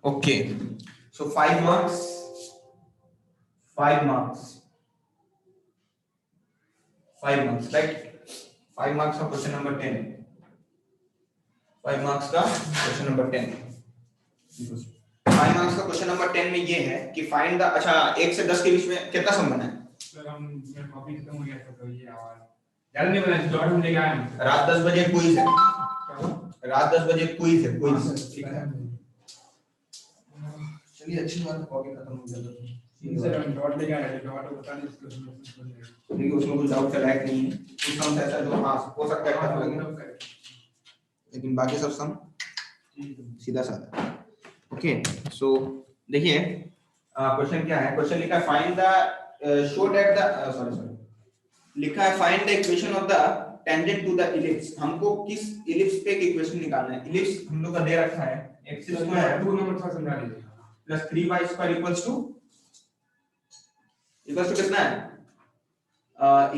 Okay, सो 5 marks, 5 marks, 5 marks, right. 5 marks का question number 10, 5 marks का question number 10, 5 marks का question number 10 में ये है कि फाइंड द, अच्छा 1 से 10 के बीच में कितना सम बना है? सर हम मेरा कॉपी खत्म हो गया था तो ये आवाज जल्द नहीं बना, जॉट हम लेके आए हैं। रात 10 बजे क्विज है, रात 10 बजे क्विज है, क्विज। ठीक है, चलिए अच्छी बात है, कॉपी खत्म हो गया तो सर हम जॉट लेके आए थे, जॉट को बता नहीं इसको समझ देखिए उसमें कुछ डाउट का लायक नहीं है, कुछ सम ऐसा जो हाँ हो सकता है खत्म लगे, लेकिन बाकी सब सम सीधा साधा। ओके, सो देखिए क्वेश्चन क्या है, क्वेश्चन लिखा है find the show that the sorry लिखा है find the equation of the tangent to the ellipse. हमको किस इलिप्स पे एक इक्वेशन निकालना है। इलिप्स हम लोग का दे रखा है x स्क्वायर 2 नंबर थोड़ा समझा दीजिए plus 3y square equals to कितना है,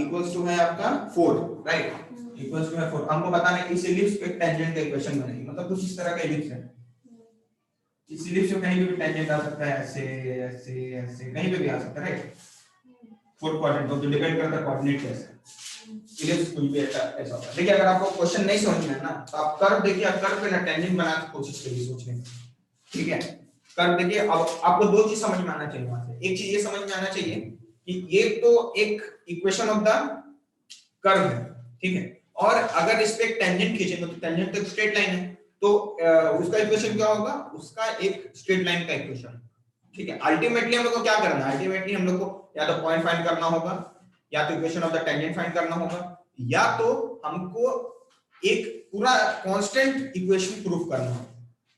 इक्वल्स टू है आपका 4, राइट, इक्वल्स टू है 4। हमको बताना है इस इलिप्स पे टेंजेंट का इक्वेशन बनेगी, मतलब कुछ इस तरह का इलिप्स है, इस इलिप्स में कहीं भी टेंजेंट आ सकता है, ऐसे ऐसे ऐसे कहीं पे भी आ सकता है, राइट। 4 क्वाड्रेंट तो डिपेंड करता है कोऑर्डिनेट कैसे, इलिप्स कुछ भी ऐसा ऐसा होता है। देखिए अगर आपको क्वेश्चन नहीं समझ में है ना तो आप कर्व देखिए, कर्व पे ना टेंजेंट बनाने की कोशिश करिए सोचने की, ठीक है। कर्व देखिए, अब आपको दो चीज समझ में आना चाहिए वहां से। एक चीज ये समझ में आना चाहिए कि ये तो एक इक्वेशन ऑफ द कर्व है, ठीक है, और अगर इस पे एक टेंजेंट खींचेंगे तो टेंजेंट तो एक स्ट्रेट लाइन है, तो उसका इक्वेशन क्या होगा, उसका एक स्ट्रेट लाइन का इक्वेशन, ठीक है। अल्टीमेटली हम लोग को क्या करना है, अल्टीमेटली हम लोग को या तो पॉइंट फाइंड करना होगा, या तो equation of the tangent find करना होगा, या तो हमको एक पूरा कांस्टेंट इक्वेशन प्रूफ करना होगा,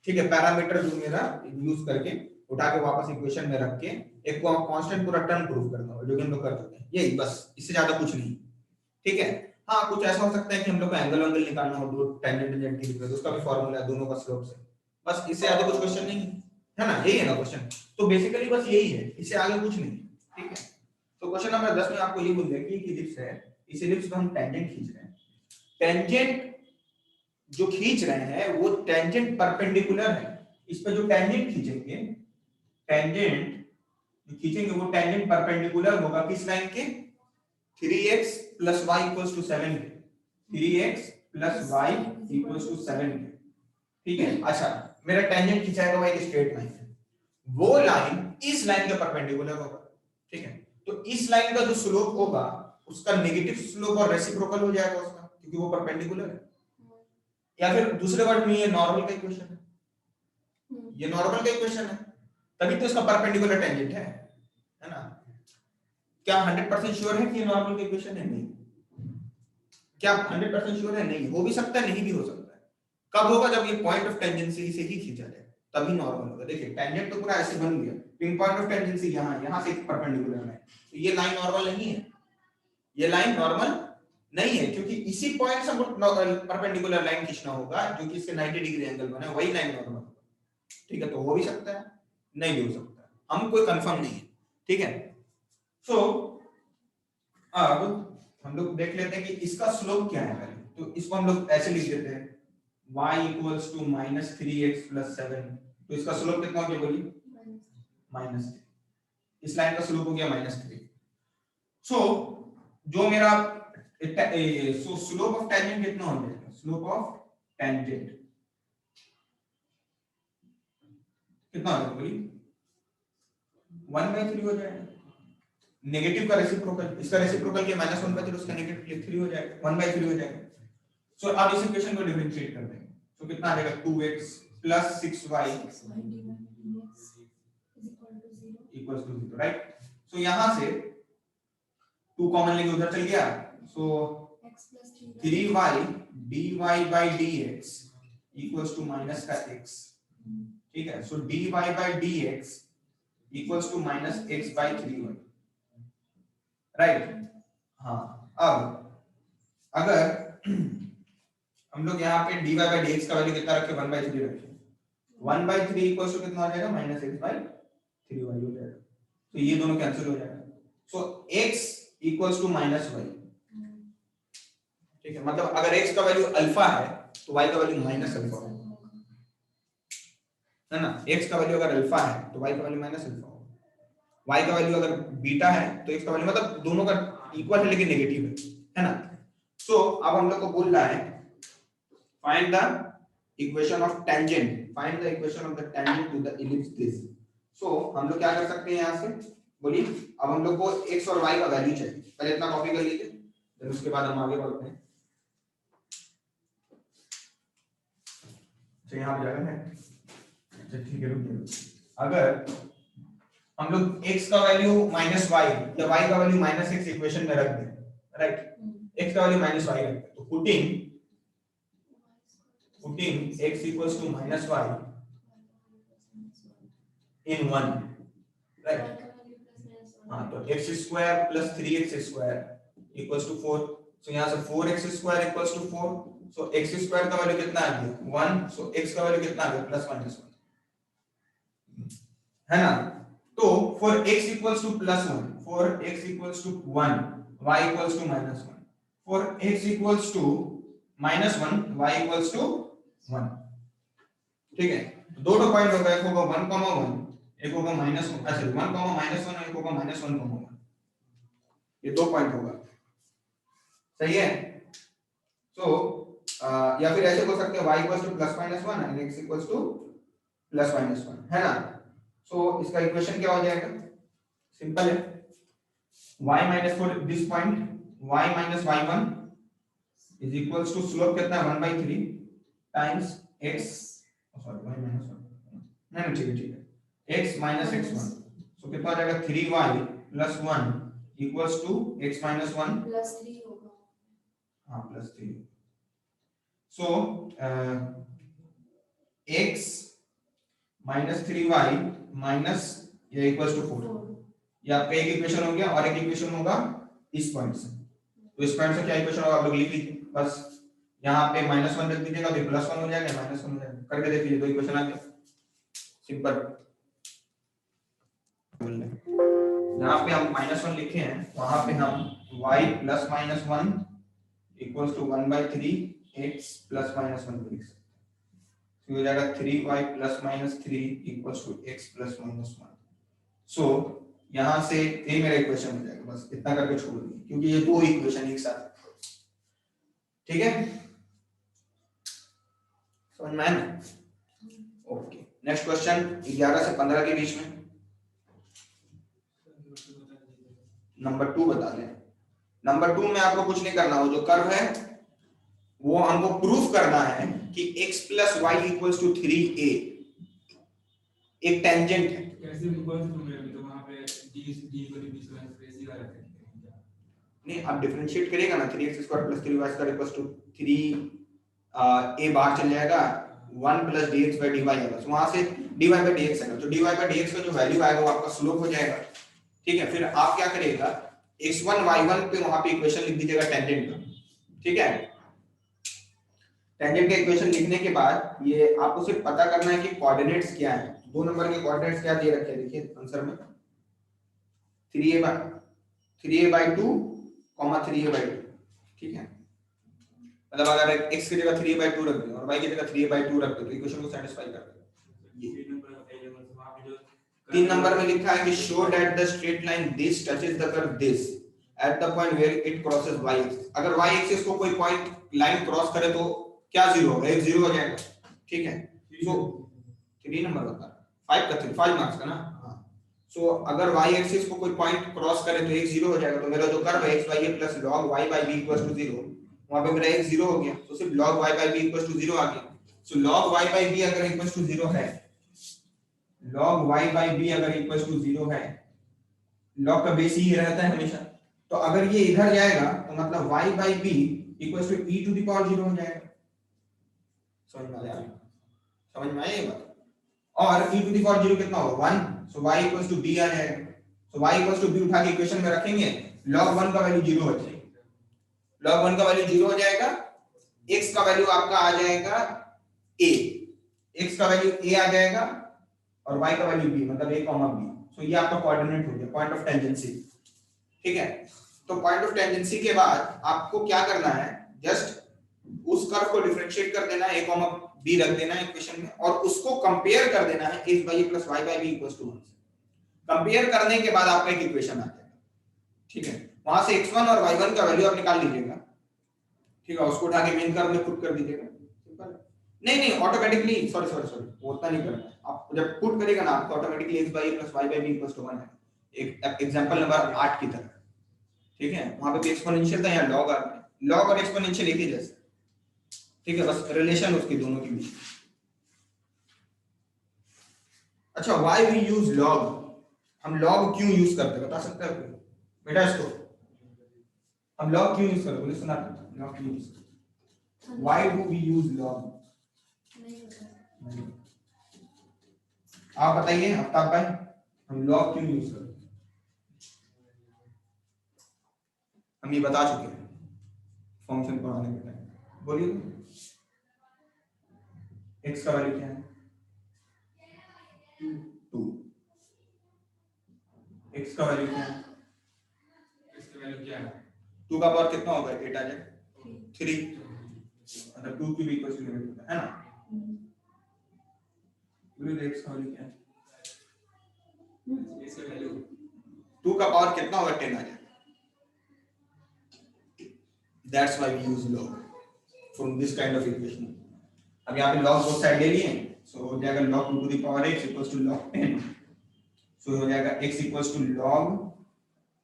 ठीक है। पैरामीटर जो मेरा यूज करके उठा के वापस इक्वेशन में रख के एक कांस्टेंट पूरा टर्म प्रूफ करना होगा, जो कि हम लोग कर चुके हैं, यही बस, इससे ज्यादा कुछ नहीं, ठीक है। हाँ कुछ ऐसा हो सकता है कि हम लोग को एंगल निकालना हो दो टेंजेंट टेंजेंट के बीच में, उसका भी फार्मूला है दोनों का स्लोप से, बस इससे ज्यादा कुछ क्वेश्चन नहीं है ना, यही है ना क्वेश्चन। तो बेसिकली बस यही है, इससे आगे कुछ नहीं, ठीक है। तो क्वेश्चन नंबर 10 में आपको ये बोल दिया कि एक इलिप्स है, इस इलिप्स पे हम टेंजेंट खींच रहे हैं, टेंजेंट जो खींच रहे हैं वो टेंजेंट परपेंडिकुलर है, इस पे जो टेंजेंट खींचेंगे, टेंजेंट जो खींचेंगे वो टेंजेंट परपेंडिकुलर होगा किस लाइन के, 3x plus y equals to 7 के, 3x plus y equals to 7 के, ठीक है। अच्छा मेरा टेंजेंट खिंचाएगा वो एक स्ट्रेट लाइन है, वो लाइन इस लाइन के परपेंडिकुलर होगा, ठीक है। तो इस लाइन का जो स्लोप होगा उसका नेगेटिव स्लोप और रेसिप्रोकल हो जाएगा उसका, क्योंकि वो परपेंडिकुलर है। या फिर दूसरे वर्ड में ये नॉर्मल का इक्वेशन है, ये नॉर्मल का इक्वेशन है, तभी तो इसका परपेंडिकुलर टेंजेंट है ना। क्या 100% श्योर है कि ये नॉर्मल का इक्वेशन है? नहीं। क्या 100% श्योर है? नहीं, हो भी सकता है नहीं भी हो सकता है। कब होगा? जब ये पॉइंट ऑफ टेंजेंसी से ही खींचा जाए तभी नॉर्मल होगा। देखिए टेंजेंट तो पूरा ऐसे बन गया, पिन पॉइंट ऑफ टेंजेंसी यहां से परपेंडिकुलर है, तो ये लाइन नॉर्मल नहीं है, ये लाइन नॉर्मल नहीं है, क्योंकि इसी पॉइंट से हमको परपेंडिकुलर लाइन खींचना होगा जो कि इसके 90 डिग्री एंगल बना है, वही लाइन नॉर्मल होगा, ठीक है। तो हो भी सकता है नहीं भी हो सकता है, हम कोई कंफर्म नहीं है, ठीक है। सो अब हम लोग देख लेते हैं कि इसका स्लोप क्या है पहले, तो इसको हम लोग ऐसे लिख देते हैं y इक्वल्स टू -3x + 7, तो इसका स्लोप कितना हो गया बोलिए, -3, इस लाइन का स्लोप हो गया -3। सो जो मेरा सो स्लोप ऑफ टेंजेंट कितना हो जाएगा, स्लोप ऑफ टेंजेंट कितना हो जाएगा बोलिए, 1/3 हो जाएगा। नेगेटिव का रेसिप्रोकल, इसका रेसिप्रोकल क्या -1/3, उसका नेगेटिव 3 हो जाएगा, 1/3 हो जाएगा। सो अब इस इक्वेशन को डिफरेंशिएट कर देंगे, तो कितना आ जाएगा, 2x + 6y equals to 0, right. सो यहां से 2 कॉमन लेंगे, उधर चल गया, so 3y dy/dx equals to minus का x, ठीक है। So dy/dx equals to -x/3y, right. हाँ अब अगर हम लोग यहाँ पे dy/dx का वैल्यू कितना रखे, 1/3 रखे, 1/3 इक्वल्स टू कितना हो जाएगा, -x/3y हो जाएगा, तो ये दोनों कैंसिल हो जाएगा। सो x इक्वल्स टू -y, ठीक है। मतलब अगर x का वैल्यू अल्फा है तो y का वैल्यू -अल्फा है, है ना, x का वैल्यू अगर अल्फा है तो y का वैल्यू माइनस अल्फा होगा, y का वैल्यू अगर बीटा है तो x का वैल्यू, मतलब दोनों का इक्वल है लेकिन नेगेटिव है ना। तो अब हम लोग को बोल रहा है find the equation of tangent, find the equation of the tangent to the ellipse this. So हम लोग क्या कर सकते हैं यहाँ से, बोलिए। अब हम लोग को x और y का वैल्यू चाहिए, पहले इतना कॉपी कर लीजिए, फिर उसके बाद हम आगे बढ़ते हैं। तो यहाँ जगह है, अच्छा ठीक है, रुकिए। अगर हम लोग x का वैल्यू माइनस वाई या y का वैल्यू माइनस एक्स इक्वेशन में रख दें, राइट, x का वैल्यू माइनस वाई रखते हैं, तो putting x equals to minus y in 1, right? हाँ, तो x square plus 3x square equals to 4, so यहाँ से 4x square equals to 4, so x square का वैल्यू कितना आ गया 1, so x का वैल्यू कितना आ गया प्लस माइनस 1, है ना। तो for x equals to plus 1, for x equals to 1, y equals to minus 1, for x equals to minus 1, y equals to 1, ठीक है। तो दो पॉइंट होगा, एक होगा 1,1, एक होगा -1, अच्छा 1,-1, एक होगा -1,1, ये दो पॉइंट होगा, सही है। तो या फिर ऐसे हो सकते हैं y equals to +-1 and x equals to +-1, है ना। सो इसका इक्वेशन क्या हो जाएगा, सिंपल है, y - 4 this point, y - y1 is equals to slope कितना है 1/3 टाइम्स x, सॉरी y - 1, नहीं ठीक है, x - x1, सो कितना आ जाएगा 3y + 1 इक्वल्स टू x - 1 +3 होगा, हाँ +3, सो x - 3y माइनस ये इक्वल्स टू 4, ये आपका एक इक्वेशन हो गया, और एक इक्वेशन होगा इस पॉइंट से, तो इस पॉइंट से क्या इक्वेशन होगा आप लोग लिख लीजिए, बस यहाँ पे -1 रख दीजिएगा, फिर +1 हो जाएगा, -1 हो जाएगा, करके देख लीजिए, दो इक्वेशन आ गया, सिंपल। यहाँ पे हम -1 लिखे हैं, वहां पे हम y + -1 इक्वल्स टू 1/3 x + -1 लिख सकते हैं, तो हो जाएगा 3y + -3 इक्वल्स टू x + -1। सो यहाँ से ये मेरा इक्वेशन हो जाएगा, बस इतना करके छोड़ दिए, क्योंकि ये दो इक्वेशन एक साथ, ठीक है, समझ में आया। ओके, नेक्स्ट क्वेश्चन 11 से 15 के बीच में, नंबर 2 बता दें। नंबर 2 में आपको कुछ नहीं करना, वो जो कर्व है वो हमको प्रूफ करना है कि x + y = 3a एक टेंजेंट है। कैसे भी कौन से तुम रहे तो वहां पे d को भी ऐसे ही रखते हैं, नहीं, आप डिफरेंशिएट करेगा ना, 3x² + 3y² = 3 a बाहर चल जाएगा, 1 + dx/dy आएगा, तो वहां से dy/dx आएगा, तो dy/dx का जो वैल्यू आएगा वो आपका स्लोप हो जाएगा, ठीक है। फिर आप क्या करिएगा, x1 y1 पे वहां पे इक्वेशन लिख दीजिएगा टेंजेंट का, ठीक है। टेंजेंट का इक्वेशन लिखने के बाद ये आपको सिर्फ पता करना है कि कोऑर्डिनेट्स क्या है, 2 नंबर के कोऑर्डिनेट्स क्या दिए रखे हैं, देखिए आंसर में 3a/2, 3a/2, ठीक है। मतलब अगर x की जगह 3a/2 रख दें और y की जगह 3a/2 रख दें तो इक्वेशन को सैटिस्फाई कर देगा। ये 3 नंबर में लिखा है कि show that the straight line this touches the curve this at the point where it crosses y axis. अगर y एक्सिस को कोई पॉइंट लाइन क्रॉस करे तो क्या 0 होगा, एक 0 हो जाएगा, ठीक है। सो 3 नंबर बता 5 का 5 मार्क्स का ना, हां। सो अगर y एक्सिस को कोई पॉइंट क्रॉस करे तो एक 0 हो जाएगा, तो मेरा जो कर्व है x y a + log y by b = 0, वहां पे मेरा एक 0 हो गया, तो सिर्फ log y by b = 0 आ गया। सो log y by b अगर इक्वल टू 0 है, log y by b अगर इक्वल टू 0 है, log का बेस ही रहता है हमेशा, तो अगर ये इधर जाएगा तो मतलब y by b equal to e to the power 0 हो जाएगा। समझ में आया, समझ में आया ये बात। और e टू द पावर 0 कितना होगा 1, सो y इक्वल टू b आ जाएगा, सो y इक्वल टू b उठा के इक्वेशन में रखेंगे, log 1 का वैल्यू 0 हो जाएगा, log 1 का वैल्यू 0 हो जाएगा, x का वैल्यू आपका आ जाएगा a, x का वैल्यू a आ जाएगा और y का वैल्यू b, मतलब a, b। सो ये आपका कोऑर्डिनेट हो गया, पॉइंट ऑफ टेंजेंसी, ठीक है। तो पॉइंट ऑफ टेंजेंसी के बाद आपको क्या करना है, जस्ट उस कर्व को डिफरेंशिएट कर देना है a, बी रख देना है इक्वेशन में और उसको कंपेयर कर देना है x by a plus y by b equals to 1 से। कंपेयर करने के बाद आपका एक इक्वेशन आ जाएगा, ठीक है। वहां से x1 और y1 का वैल्यू आप निकाल लीजिएगा, ठीक है, उसको उठा के मेन कर्व में पुट कर दीजिएगा, सिंपल। नहीं ऑटोमेटिकली, सॉरी वो उतना नहीं करना है, आप जब पुट करेगा ना तो automatically x by a plus y by b equals to 1 है, एक एग्जांपल नंबर 8 की तरह, ठीक है। वहां पे भी एक्सपोनेंशियल था, यहाँ लॉग आ रहा है, लॉग और एक्सपोनेंशियल एक ही जैसे, ठीक है, बस रिलेशन उसके दोनों के बीच। अच्छा, व्हाई वी यूज लॉग, हम लॉग क्यों यूज करते हैं बता सकता है कोई बेटा इसको? हम लॉग क्यों यूज करते हैं, बोले सुना, लॉग क्यों यूज करते हैं, why do we use log? आप बताइए आफ्ताब भाई, हम लॉग क्यों यूज करते हैं? हम ये बता चुके हैं फंक्शन पढ़ाने के टाइम, बोलिए x का वैल्यू क्या है? 2। x का वैल्यू क्या है? इसका वैल्यू क्या है? 2 का पावर कितना होगा? 8 आ जाए 3, मतलब 2 क्यूब इक्वल्स टू 8 है ना। बोलिए x का वैल्यू क्या है? इसका वैल्यू 2 का पावर कितना होगा? 10 आ जाए। That's why we use log from this kind of equation. अब यहाँ पे log बोथ साइड ले लिए, so हो जाएगा log 2 to the power x equals to log 10, so हो जाएगा x equals to log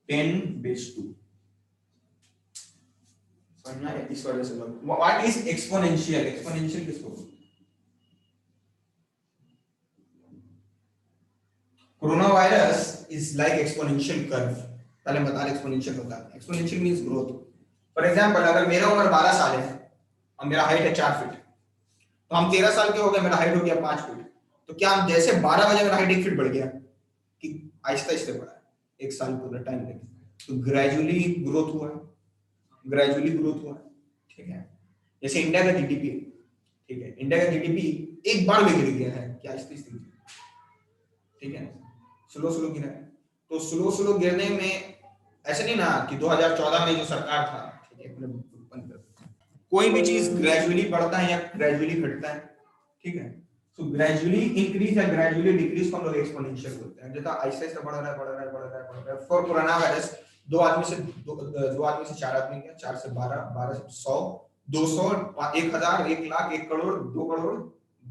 10 base 2। समझना है इस वजह से log। What is exponential? Exponential किसको बोलते हैं? Corona virus is like exponential curve। पहले हम बता रहे exponential होता है, exponential means growth। For example अगर मेरा उम्र 12 साल है और मेरा हाइट है 4 फीट, तो हम 13 साल के हो गए, मेरा हाइट हो गया 5 फीट, तो क्या हम जैसे 12 बजे मेरा हाइट 1 फीट बढ़ गया कि आहिस्ता आहिस्ता बढ़ा है 1 साल पूरा टाइम लगे, तो ग्रेजुअली ग्रोथ हुआ है, ग्रेजुअली ग्रोथ हुआ है, ठीक है। जैसे इंडिया का जीडीपी, ठीक है, इंडिया का जीडीपी एक बार में गिर गया है क्या आहिस्ता आहिस्ता, ठीक है, स्लो स्लो गिरा है। तो स्लो स्लो गिरने में ऐसे नहीं ना कि 2014 में जो सरकार था, कोई भी चीज ग्रेजुअली बढ़ता है या ग्रेजुअली घटता है, ठीक है। सो ग्रेजुअली इंक्रीज या ग्रेजुअली डिक्रीज को हम लोग एक्सपोनेंशियल बोलते हैं। जैसा आहिस्ता आहिस्ता बढ़ रहा है बढ़ रहा है बढ़ रहा है बढ़ रहा है। फॉर कोरोना वायरस 2 आदमी से 4 आदमी गया, 4 से 12, 12 से 100, 200, 1000, 1 लाख, 1 करोड़, 2 करोड़,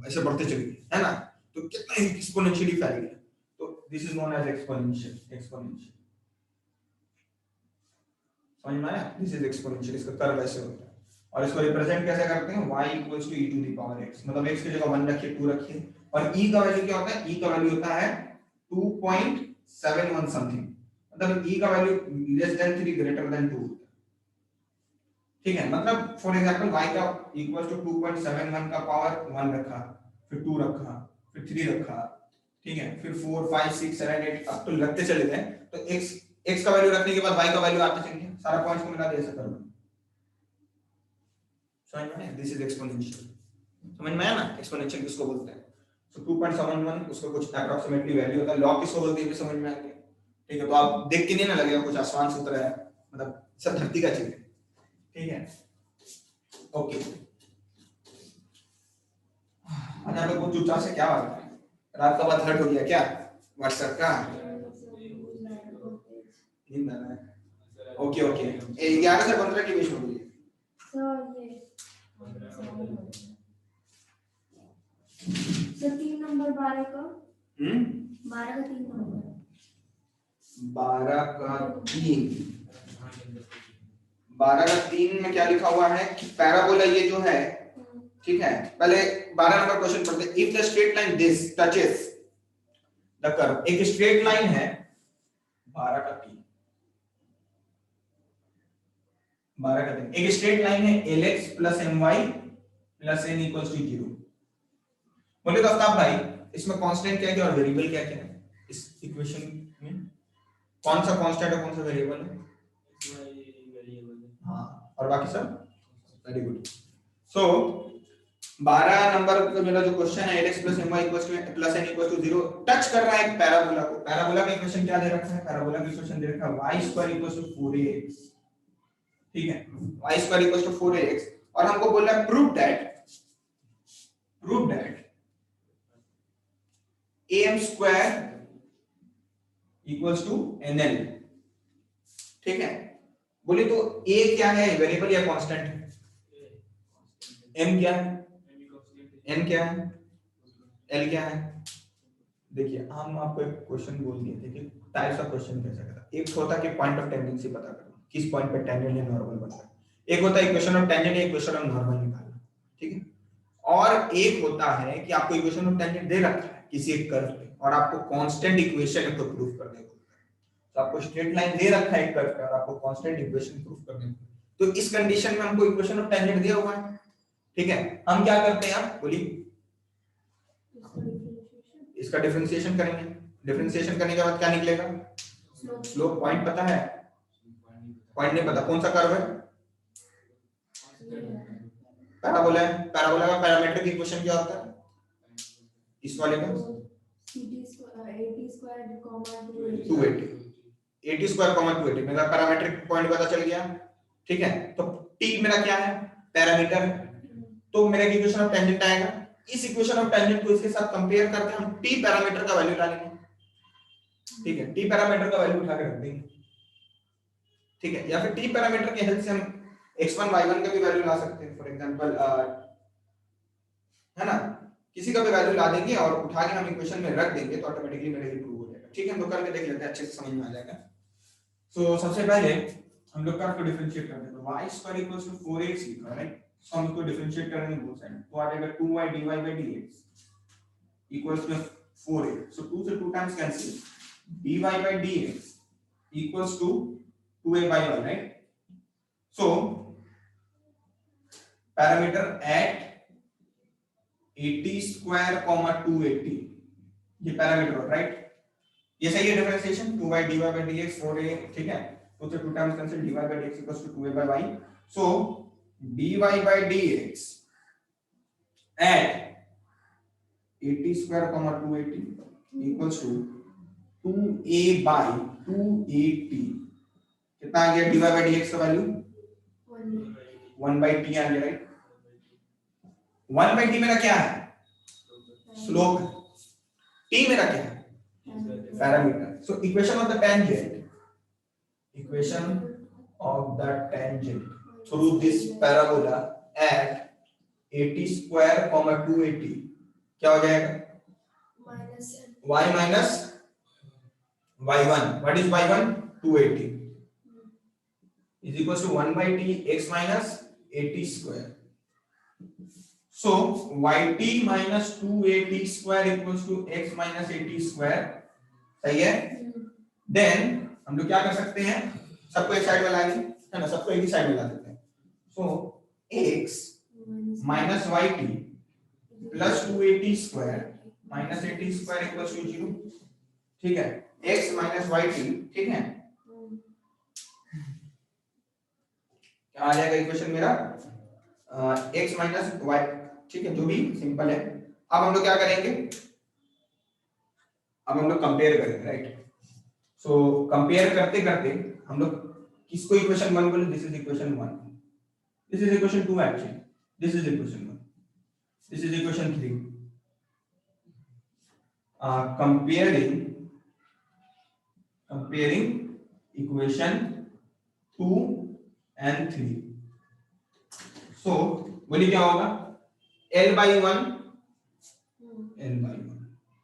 ऐसे बढ़ते चले गए, है ना। तो कितना एक्सपोनेंशियली फैल गया, तो this is known as exponential. समझ में आया? दिस इज एक्सपोनेंशियल, इसका कर्व ऐसे होता है। और इसको रिप्रेजेंट कैसे करते हैं? y equals to e to the power x, मतलब x की जगह 1 रखिए, 2 रखिए, और e का वैल्यू क्या होता है? e का वैल्यू होता है 2.71 समथिंग, मतलब e का value less than 3 greater than 2, ठीक है। मतलब फॉर एग्जांपल y का इक्वल्स टू 2.71 का पावर 1 रखा, फिर 2 रखा, फिर 3 रखा, ठीक है, फिर 4 5 6 7 8 अब तो लगते चले गए। तो x का वैल्यू रखने के बाद y का वैल्यू आते चलेंगे, सारा पॉइंट्स को मिला दे ऐसा करना। समझ में आया? This is exponential. समझ में आया ना एक्सपोनेंशियल किसको बोलते हैं? सो 2.71 उसका कुछ अप्रॉक्सीमेटली वैल्यू होता है। लॉग किसको बोलते हैं ये समझ में आ गया, ठीक है। तो आप देख के नहीं ना लगेगा कुछ आसमान से उतरा है, मतलब सब धरती का चीज है, ठीक है। ओके, आज आप लोग चुपचाप से क्या बात है, रात का बाद हर्ट हो गया क्या व्हाट्सएप का? नींद आ रहा है? ओके ओके, 11 से 15 के बीच में बोलिए। सर 3 नंबर 12 का 12 का 3 नंबर 12 का 3, 12 का 3 में क्या लिखा हुआ है कि पैराबोला ये जो है, ठीक है। पहले 12 नंबर क्वेश्चन पढ़ते हैं। If the straight line this touches the curve, एक स्ट्रेट लाइन है 12 का 3, 12 का 3 एक स्ट्रेट लाइन है lx plus my plus n equals to 0। बोले तो आफ्ताब भाई इसमें कांस्टेंट क्या क्या और वेरिएबल क्या क्या है इस इक्वेशन में? कौन सा कांस्टेंट और कौन सा वेरिएबल है? हाँ, और बाकी सब वेरी गुड। सो 12 नंबर का मेरा जो क्वेश्चन है lx plus my plus n equals to 0 touch कर रहा है एक पैराबोला को। पैराबोला का इक्वेशन क्या दे रखा है? पैराबोला का इक्वेशन दे रखा है y square equals to 4ax, ठीक है, y square equals to 4ax, और हमको बोल रहा है prove that prove that am square equals to nl। ठीक है, बोले तो a क्या है, वेरिएबल या कांस्टेंट है? m क्या है, n क्या है, l क्या है? देखिए हम आपको एक क्वेश्चन बोल दिए थे कि टाइप्स ऑफ क्वेश्चन कैसे करता है। एक होता है कि पॉइंट ऑफ टेंडेंसी पता करना, किस पॉइंट पे टेंजेंट या नॉर्मल बनता है। एक होता है इक्वेशन ऑफ टेंजेंट या इक्वेशन ऑफ नॉर्मल निकालना, ठीक है। और एक होता है कि आपको इक्वेशन ऑफ टेंजेंट दे रखा है किसी एक कर्व पे और आपको कांस्टेंट इक्वेशन को प्रूव करने को। तो आपको स्ट्रेट लाइन दे रखा है एक कर्व पे और आपको कांस्टेंट इक्वेशन प्रूव करने को। तो इस कंडीशन में हमको इक्वेशन ऑफ टेंजेंट दिया हुआ है, ठीक है। हम क्या करते हैं, आप बोलिए, इसका डिफरेंशिएशन करेंगे। डिफरेंशिएशन करने के बाद क्या निकलेगा, स्लोप। पॉइंट पता है, पॉइंट नहीं पता, कौन सा कर्व है, पैराबोला है। पैराबोला का पैरामीट्रिक इक्वेशन क्या होता है, इस वाले का 80 स्क्वायर 280 मेरा पैरामीट्रिक पॉइंट पता चल गया, ठीक है। तो t मेरा क्या है, पैरामीटर, तो मेरा इक्वेशन ऑफ टेंजेंट आएगा। इस इक्वेशन ऑफ टेंजेंट को इसके साथ कंपेयर करके हम t पैरामीटर का वैल्यू डालेंगे, ठीक है। t पैरामीटर का वैल्यू उठा के रख देंगे, ठीक है। या फिर t पैरामीटर के हेल्प से हम x1 y1 का भी वैल्यू ला सकते हैं, फॉर एग्जांपल, है ना, किसी का भी वैल्यू ला देंगे और उठा के हम इक्वेशन में रख देंगे तो ऑटोमेटिकली मेरा ये प्रूव हो जाएगा, ठीक है। हम लोग करके देख लेते हैं, अच्छे से समझ में आ जाएगा। सो सबसे पहले हम लोग कर्व को डिफरेंशिएट करते हैं। तो y² = 4x लिखा, राइट। सो हम इसको डिफरेंशिएट करेंगे बोथ साइड, तो आ जाएगा 2y dy/dx = 4x। सो 2 से 2 times cancel, dy/dx = 2a/1, right. So parameter at 80 square, 280, ये पैरामीटर, राइट। ये सही है डिफरेंशिएशन, 2y dy/dx 4a, ठीक है। तो 2 times cancel, dy/dx = 2a/y। So dy/dx at 80 square, 280 equals to 2a/280। कितना आ गया dy/dx का वैल्यू, 1/t आ गया, राइट। 1/t मेरा क्या है, स्लोप है। t मेरा क्या है, parameter. So equation of the tangent through this parabola at 80 square, 280 क्या हो जाएगा, y minus y1। what is y1, 280 is equals to 1/t x minus 80 square। so yt minus 280 square equals to x minus 80 square, सही है। Then हम लोग क्या कर सकते हैं, सबको एक साइड में लाएंगे, है ना, सबको एक ही साइड में ला देते हैं। सो x minus yt plus 280 square minus 80 square equals to 0, ठीक है। x minus yt, ठीक है, क्या आ जाएगा इक्वेशन मेरा, x minus y, ठीक है, जो भी सिंपल है। अब हम लोग क्या करेंगे, अब हम लोग कंपेयर करेंगे, राइट। सो कंपेयर करते करते हम लोग किसको इक्वेशन 1 बोले, this is equation 1, this is equation 2 actually, this is equation 1, this is equation 3। comparing equation 2 and 3। so बोलिए क्या होगा, l/1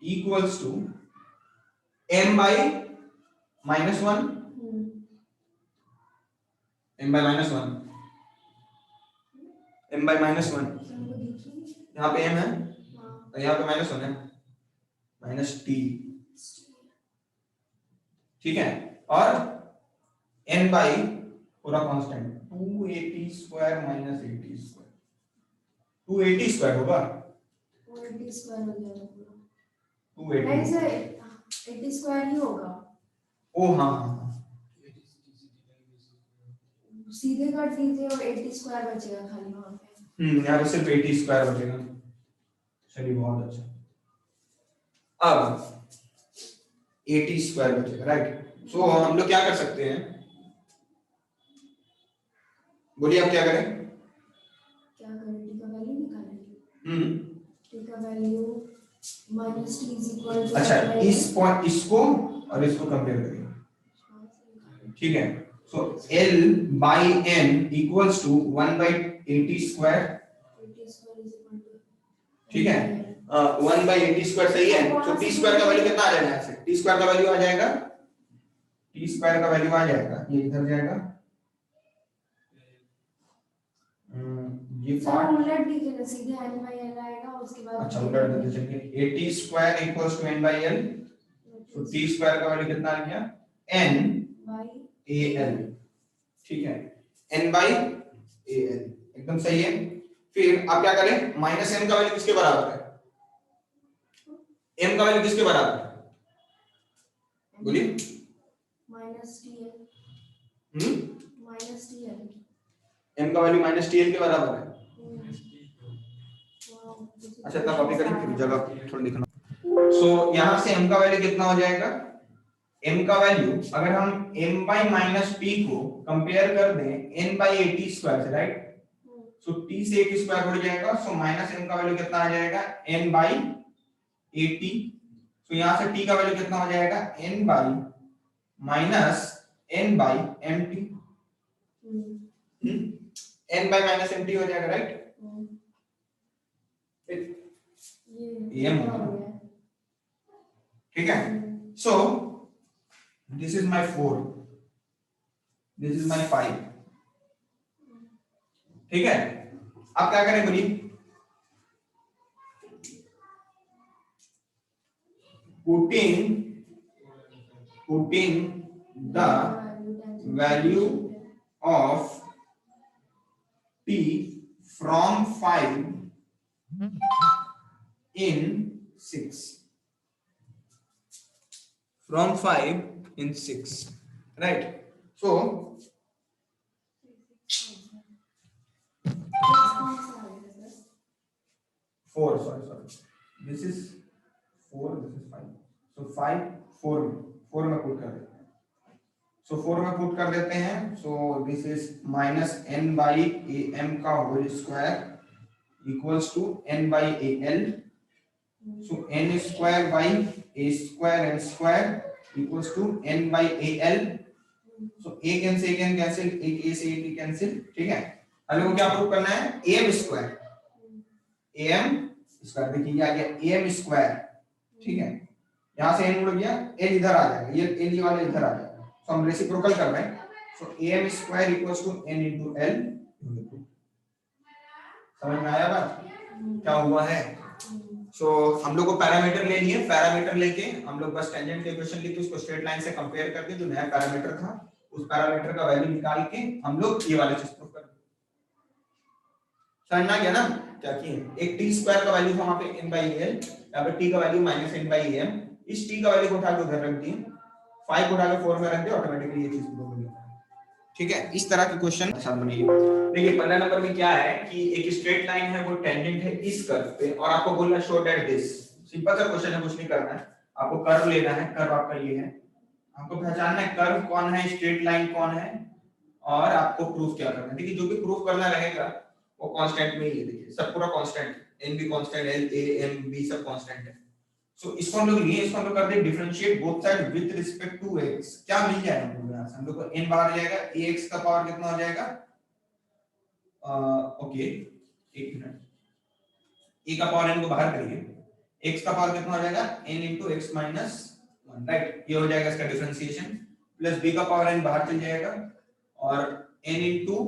equals to m/-1, m/-1, m/-1, यहाँ पे m है और यहाँ पे -1 है, -t, ठीक है। और n बाई पूरा constant 280 square minus 80 square, 280 square होगा, 280 स्क्वायर हो जाएगा पूरा, 280 नहीं सर 80 स्क्वायर ही होगा। ओ हाँ हाँ, सीधे काट दीजिए और 80 स्क्वायर बचेगा खाली वहां पे। यहाँ पे सिर्फ 80 स्क्वायर बचेगा, चलिए बहुत अच्छा। अब 80 स्क्वायर बचेगा, राइट। सो हम लोग क्या कर सकते हैं, बोलिए आप क्या करें, क्या करें, टी का वैल्यू निकालेंगे। Value minus t is equal to अच्छा, इस पॉइंट इसको और इसको कंपेयर करिए, ठीक है। सो L by n equals to 1/80 square, ठीक है। 1/80 स्क्वायर सही है। तो टी स्क्वायर का वैल्यू कितना आ जाएगा ऐसे? टी स्क्वायर का वैल्यू आ जाएगा, टी स्क्वायर का वैल्यू आ जाएगा, ये इधर जाएगा, ये सर उलट दीजिए ना, सीधे n by l आएगा उसके बाद। अच्छा उलट देते चलिए, 80 square equals to n by l, तो टी स्क्वायर का वैल्यू कितना आ गया? n by al, ठीक है, n by al, एकदम सही है। फिर आप क्या करें, माइनस m का वैल्यू किसके बराबर है? m का वैल्यू किसके बराबर है? बोलिए। Minus T L, minus T L, m का वैल्यू माइनस tl के बराबर है। अच्छा तब कॉपी करें, फिर जगह थोड़ा लिखना। सो यहां से m का वैल्यू कितना हो जाएगा? m का वैल्यू अगर हम m by माइनस p को कंपेयर कर दें n by 80 स्क्वायर से, राइट, सो t से 80 स्क्वायर बढ़ जाएगा, सो माइनस m का वैल्यू कितना आ जाएगा? n by 80। सो यहां से t का वैल्यू कितना हो जाएगा? n by minus n by mt, n by minus mt हो जाएगा, राइट। ये m होगा, ठीक है। सो this is my 4, this is my 5, ठीक है। आप क्या करें बोलिए, putting the value of t from 5 in 6, from 5 in 6, right? So 4, sorry, this is 4, this is 5, so 5 4 में पुट कर देते हैं, so 4 में पुट कर देते हैं, so this is minus n by am का whole square equals to n by al, so n square by a square n square equals to n by al, so a cancel, एक a से एक cancel, ठीक है। हम लोग को क्या प्रूव करना है? am स्क्वायर, देखिए आ गया am स्क्वायर, ठीक है। यहां से n उड़ गया, l इधर आ जाएगा, ये l वाला इधर आ जाएगा, तो हम रेसिप्रोकल कर रहे हैं, so am square equals to n into l। समझ में आया बात क्या हुआ है? सो हम लोग को पैरामीटर ले लिए, पैरामीटर लेके हम लोग बस टेंजेंट के इक्वेशन लिख के उसको स्ट्रेट लाइन से कंपेयर करके जो नया पैरामीटर था उस पैरामीटर का वैल्यू निकाल के हम लोग ये वाले चीज प्रूव कर दिए। समझ में गया ना क्या किए? एक t स्क्वायर का वैल्यू था वहां पे n by l, यहां पे t का value minus n by am, इस t का वैल्यू को उठा के उधर रख दिए, 5 को उठा के 4 में रख दिए, ऑटोमेटिकली ये चीज प्रूव हो गई, ठीक है। इस तरह के क्वेश्चन अच्छा बनेंगे। देखिए 15 नंबर में क्या है कि एक स्ट्रेट लाइन है, वो टेंजेंट है इस कर्व पे, और आपको बोलना शो दैट दिस, सिंपल सा क्वेश्चन है, कुछ नहीं करना है, आपको कर्व लेना है, कर्व आपका ये है, आपको पहचानना है कर्व कौन है, स्ट्रेट लाइन कौन है, और आपको प्रूफ क्या करना है। देखिए जो भी प्रूफ करना रहेगा वो कांस्टेंट में ही है, देखिए सब पूरा कांस्टेंट है, n भी कांस्टेंट है, a m b सब कांस्टेंट है। सो इसको हम लोग लिए, इसको हम लोग कर दे differentiate both side with respect to x, क्या मिल जाएगा हम लोग? यहाँ से हम लोग को n बाहर जाएगा, ax का पावर कितना हो जाएगा? ओके एक मिनट, a का पावर n को बाहर करिए, x का पावर कितना हो जाएगा? n into x minus 1, right, ये हो जाएगा इसका डिफरेंशिएशन, प्लस b का पावर n बाहर चल जाएगा, और n into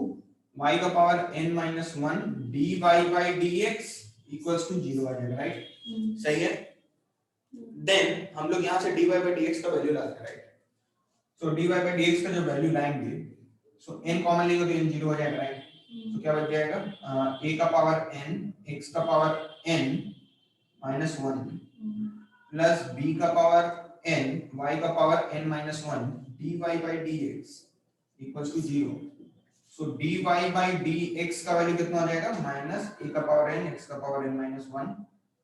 y का power n minus 1 dy by dx equals to 0 आ जाएगा, राइट, सही है। देन हम लोग यहाँ से dy by dx का वैल्यू लाते हैं, right, so dy by dx का जो वैल्यू लाएंगे, सो n कॉमन लेंगे तो n 0 हो जाएगा, राइट, तो क्या बच जाएगा? a का पावर n, x का power n minus 1 plus b का पावर n, y का power n minus 1 dy by dx equals to 0, so dy by dx का वैल्यू कितना हो जाएगा? माइनस a का पावर n, x का power n minus 1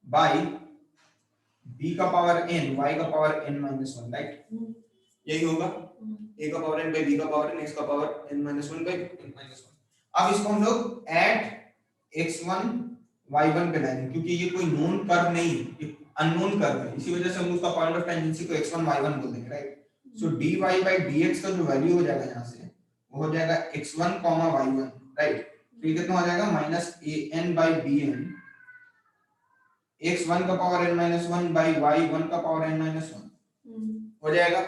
by b का power n, y का पावर n minus 1, राइट, यही होगा, a का पावर n by b का पावर n, x का power n minus 1 by n minus 1। अब इसको हम लोग ऐड x1 y1 पे लाएंगे, क्योंकि ये कोई नोन कर्व नहीं है, ये अननोन कर्व है, इसी वजह से हम उसका पॉइंट ऑफ टेंजेंसी को x1 y1 बोल देंगे, right. So dy by dx का जो वैल्यू हो जाएगा यहाँ से वो हो जाएगा x1, y1, राइट। तो ये कितना हो जाएगा minus an by bn x1 का power n minus 1 by y1 का पावर n minus 1 हो जाएगा।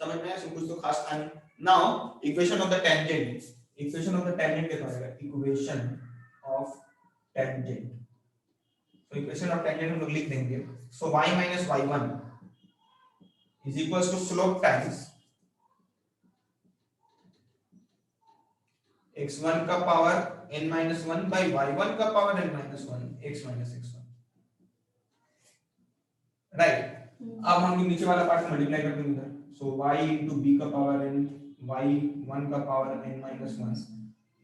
समझ में आया? इसमें कुछ तो खास था नहीं। Now equation of the tangent, equation of the tangent क्या हो जाएगा, इक्वेशन ऑफ टेंजेंट। तो इक्वेशन ऑफ टेंजेंट हम लोग लिख देंगे, सो y minus y1 is equals to slope times x1 का power n minus 1 by y1 का power n minus 1 x minus x1, right. अब हम लोग नीचे वाला पार्ट मल्टीप्लाई कर देंगे, सो y into b का पावर n y1 का power n minus 1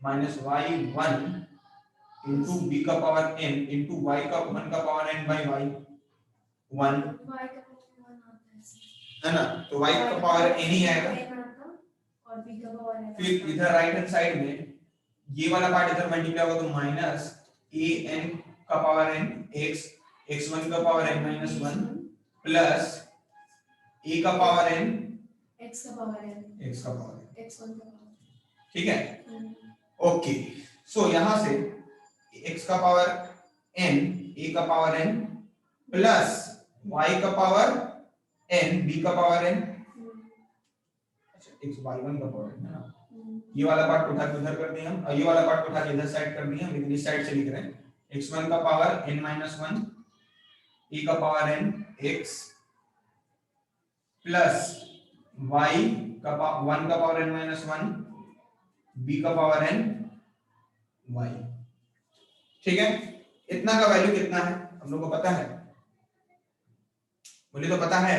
minus y1 into b का पावर n into y का 1 का पावर n by y1, है ना। तो y का पावर n ही आएगा, और b का पावर n। फिर इधर राइट हैंड साइड में ये वाला पार्ट इधर मल्टीप्लाई होगा तो माइनस an का पावर n x x1 का power n minus 1 plus a का पावर n x का पावर n x का पावर x1 का पावर। ठीक है, ओके। सो यहाँ से x का पावर n a का पावर n प्लस y का पावर n b का पावर n, अच्छा x y1 का पावर n है ना, ये वाला पार्ट उठा के उधर कर दिया हम, और ये वाला पार्ट उठा के इधर साइड कर दिया, लेकिन इस साइड से लिख रहे हैं x1 का पावर n minus 1 a का power n x plus y का 1 का पावर n minus 1 b का पावर n y, ठीक है। इतना का वैल्यू कितना है हम लोग को पता है, बोले तो पता है,